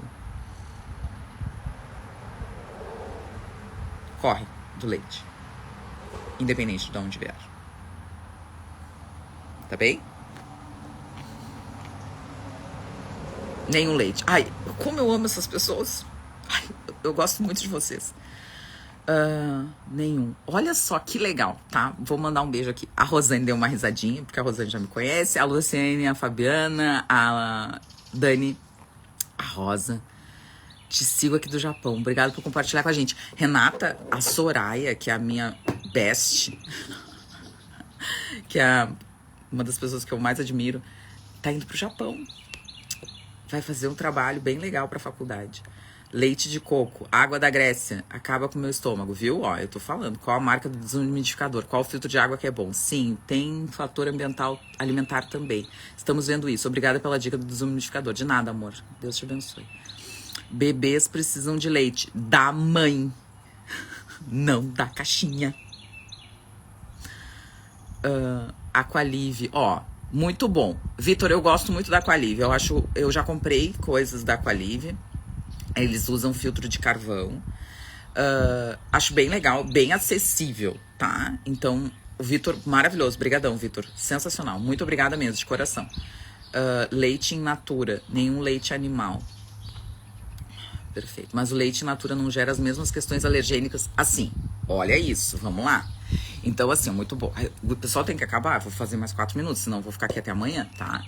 corre do leite, independente de onde vier. Tá bem? Nenhum leite. Ai, como eu amo essas pessoas. Ai, eu gosto muito de vocês. Nenhum. Olha só que legal, tá? Vou mandar um beijo aqui. A Rosane deu uma risadinha, porque a Rosane já me conhece. A Luciane, a Fabiana, a Dani, a Rosa. Te sigo aqui do Japão. Obrigado por compartilhar com a gente. Renata, a Soraya, que é a minha best, que é uma das pessoas que eu mais admiro, tá indo pro Japão. Vai fazer um trabalho bem legal pra faculdade. Leite de coco, água da Grécia, acaba com o meu estômago, viu? Ó, eu tô falando. Qual a marca do desumidificador? Qual o filtro de água que é bom? Sim, tem fator ambiental alimentar também. Estamos vendo isso. Obrigada pela dica do desumidificador. De nada, amor. Deus te abençoe. Bebês precisam de leite da mãe, não da caixinha. Aqualive, ó, muito bom. Vitor, eu gosto muito da Aqualive. Eu já comprei coisas da Aqualive. Eles usam filtro de carvão. Acho bem legal, bem acessível, tá? Então, o Vitor, maravilhoso. Brigadão, Vitor. Sensacional. Muito obrigada mesmo, de coração. Leite in natura, nenhum leite animal. Perfeito. Mas o leite in natura não gera as mesmas questões alergênicas assim. Olha isso, vamos lá. Então, assim, muito bom. O pessoal tem que acabar, vou fazer mais 4 minutos, senão eu vou ficar aqui até amanhã, tá?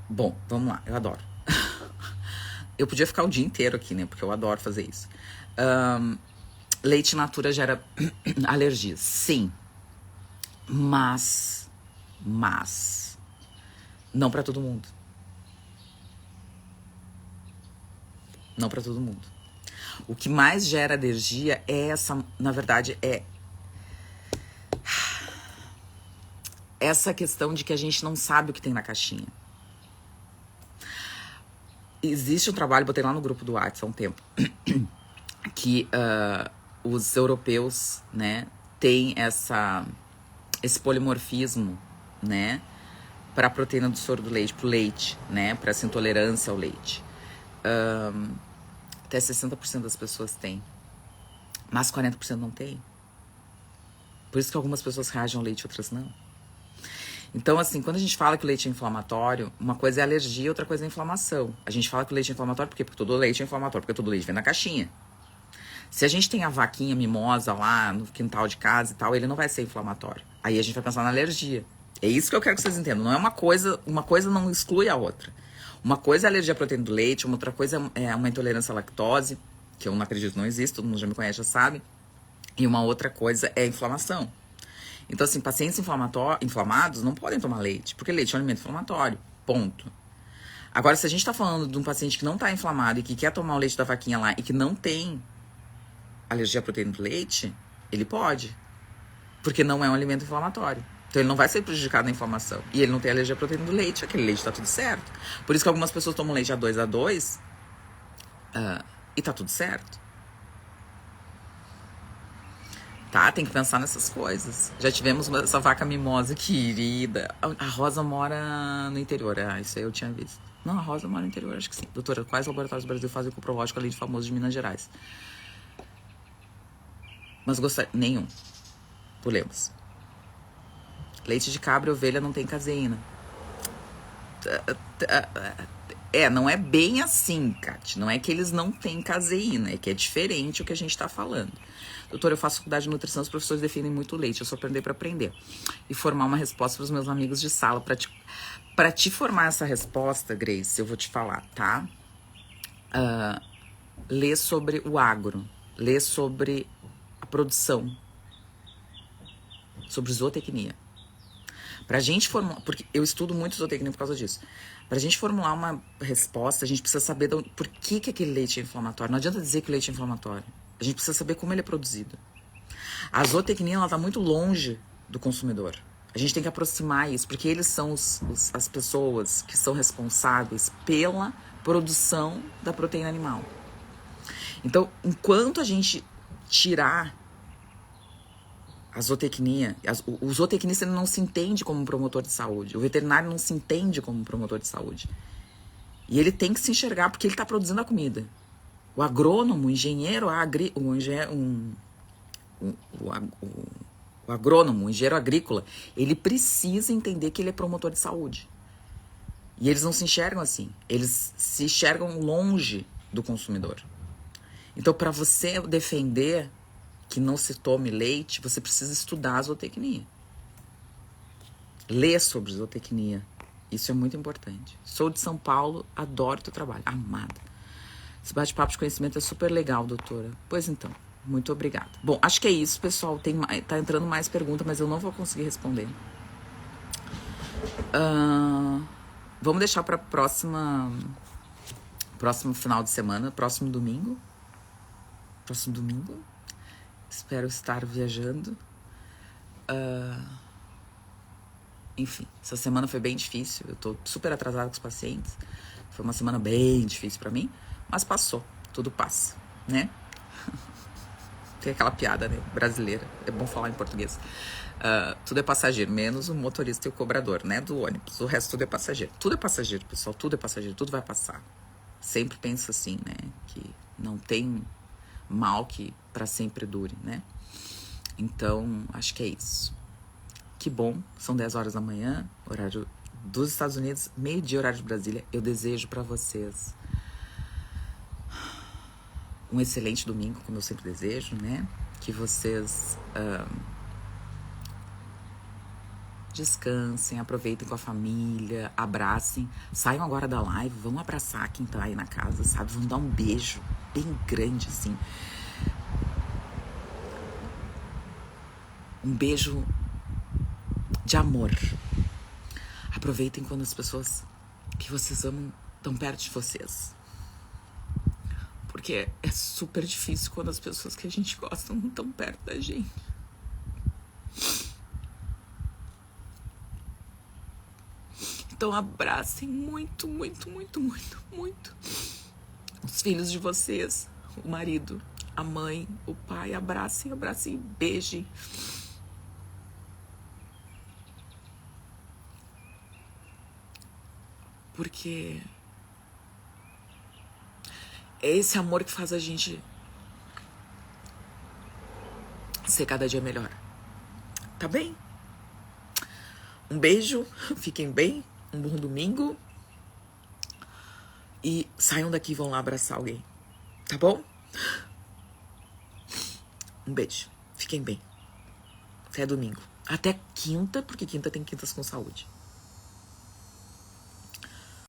Bom, vamos lá, eu adoro. Eu podia ficar o dia inteiro aqui, né? Porque eu adoro fazer isso. Leite in natura gera alergias, sim. Mas não pra todo mundo. Não pra todo mundo. O que mais gera alergia é na verdade, essa questão de que a gente não sabe o que tem na caixinha. Existe um trabalho, botei lá no grupo do WhatsApp há um tempo, que os europeus, né, têm esse polimorfismo, né, para a proteína do soro do leite, pro leite, né, para essa intolerância ao leite. Até 60% das pessoas têm, mas 40% não tem. Por isso que algumas pessoas reagem ao leite e outras não. Então, assim, quando a gente fala que o leite é inflamatório, uma coisa é alergia, outra coisa é inflamação. A gente fala que o leite é inflamatório por quê? Porque todo leite é inflamatório, porque todo leite vem na caixinha. Se a gente tem a vaquinha mimosa lá no quintal de casa e tal, ele não vai ser inflamatório. Aí a gente vai pensar na alergia. É isso que eu quero que vocês entendam. Não é uma coisa não exclui a outra. Uma coisa é a alergia à proteína do leite, uma outra coisa é uma intolerância à lactose, que eu não acredito não existe, todo mundo já me conhece, já sabe. E uma outra coisa é a inflamação. Então, assim, pacientes inflamados não podem tomar leite, porque leite é um alimento inflamatório, ponto. Agora, se a gente tá falando de um paciente que não tá inflamado e que quer tomar o leite da vaquinha lá e que não tem alergia à proteína do leite, ele pode, porque não é um alimento inflamatório. Então, ele não vai ser prejudicado na inflamação. E ele não tem alergia à proteína do leite, aquele leite tá tudo certo. Por isso que algumas pessoas tomam leite A2 e tá tudo certo. Tá? Tem que pensar nessas coisas. Já tivemos essa vaca mimosa querida. A Rosa mora no interior. Isso aí eu tinha visto. Não, a Rosa mora no interior, acho que sim. Doutora, quais laboratórios do Brasil fazem o coprológico além de famoso de Minas Gerais? Mas gostaria... Nenhum. Pulemos. Leite de cabra e ovelha não tem caseína. Não é bem assim, Kat. Não é que eles não têm caseína, é que é diferente o que a gente tá falando. Doutora, eu faço faculdade de nutrição, os professores defendem muito leite, eu só aprender para aprender. E formar uma resposta para os meus amigos de sala. Para te formar essa resposta, Grace, eu vou te falar, tá? Lê sobre o agro, lê sobre a produção. sobre zootecnia. Pra gente formular, porque eu estudo muito zootecnia por causa disso. Pra gente formular uma resposta, a gente precisa saber por que aquele leite é inflamatório. Não adianta dizer que o leite é inflamatório. A gente precisa saber como ele é produzido. A zootecnia, ela tá muito longe do consumidor. A gente tem que aproximar isso, porque eles são as pessoas que são responsáveis pela produção da proteína animal. Então, enquanto a gente tirar a zootecnia, o zootecnista não se entende como um promotor de saúde, o veterinário não se entende como um promotor de saúde. E ele tem que se enxergar porque ele está produzindo a comida. O agrônomo, o engenheiro, o agrônomo, o engenheiro agrícola, ele precisa entender que ele é promotor de saúde. E eles não se enxergam assim. Eles se enxergam longe do consumidor. Então, para você defender que não se tome leite, você precisa estudar a zootecnia. Ler sobre zootecnia. Isso é muito importante. Sou de São Paulo, adoro teu trabalho. Amada. Esse bate-papo de conhecimento é super legal, doutora. Pois então, muito obrigada. Bom, acho que é isso, pessoal. Tá entrando mais perguntas, mas eu não vou conseguir responder. Vamos deixar para próximo final de semana, próximo domingo. Espero estar viajando. Enfim, essa semana foi bem difícil. Eu tô super atrasada com os pacientes. Foi uma semana bem difícil pra mim, mas passou. Tudo passa, né? Tem aquela piada, né, brasileira. É bom falar em português. Tudo é passageiro, menos o motorista e o cobrador, né, do ônibus. O resto tudo é passageiro. Tudo é passageiro, pessoal. Tudo é passageiro. Tudo vai passar. Sempre penso assim, né, que não tem mal que pra sempre dure, né? Então, acho que é isso. Que bom, são 10 horas da manhã, horário dos Estados Unidos, meio-dia, horário de Brasília. Eu desejo pra vocês um excelente domingo, como eu sempre desejo, né? Que vocês descansem, aproveitem com a família, abracem. Saiam agora da live, vão abraçar quem tá aí na casa, sabe? Vão dar um beijo bem grande, assim. Um beijo de amor. Aproveitem quando as pessoas que vocês amam estão perto de vocês. Porque é super difícil quando as pessoas que a gente gosta não estão perto da gente. Então abracem muito, muito, muito, muito, muito os filhos de vocês, o marido, a mãe, o pai. Abracem, abracem, beijem. Porque é esse amor que faz a gente ser cada dia melhor. Tá bem? Um beijo, fiquem bem, um bom domingo. E saiam daqui e vão lá abraçar alguém. Tá bom? Um beijo, fiquem bem. Até domingo. Até quinta, porque quinta tem Quintas com Saúde.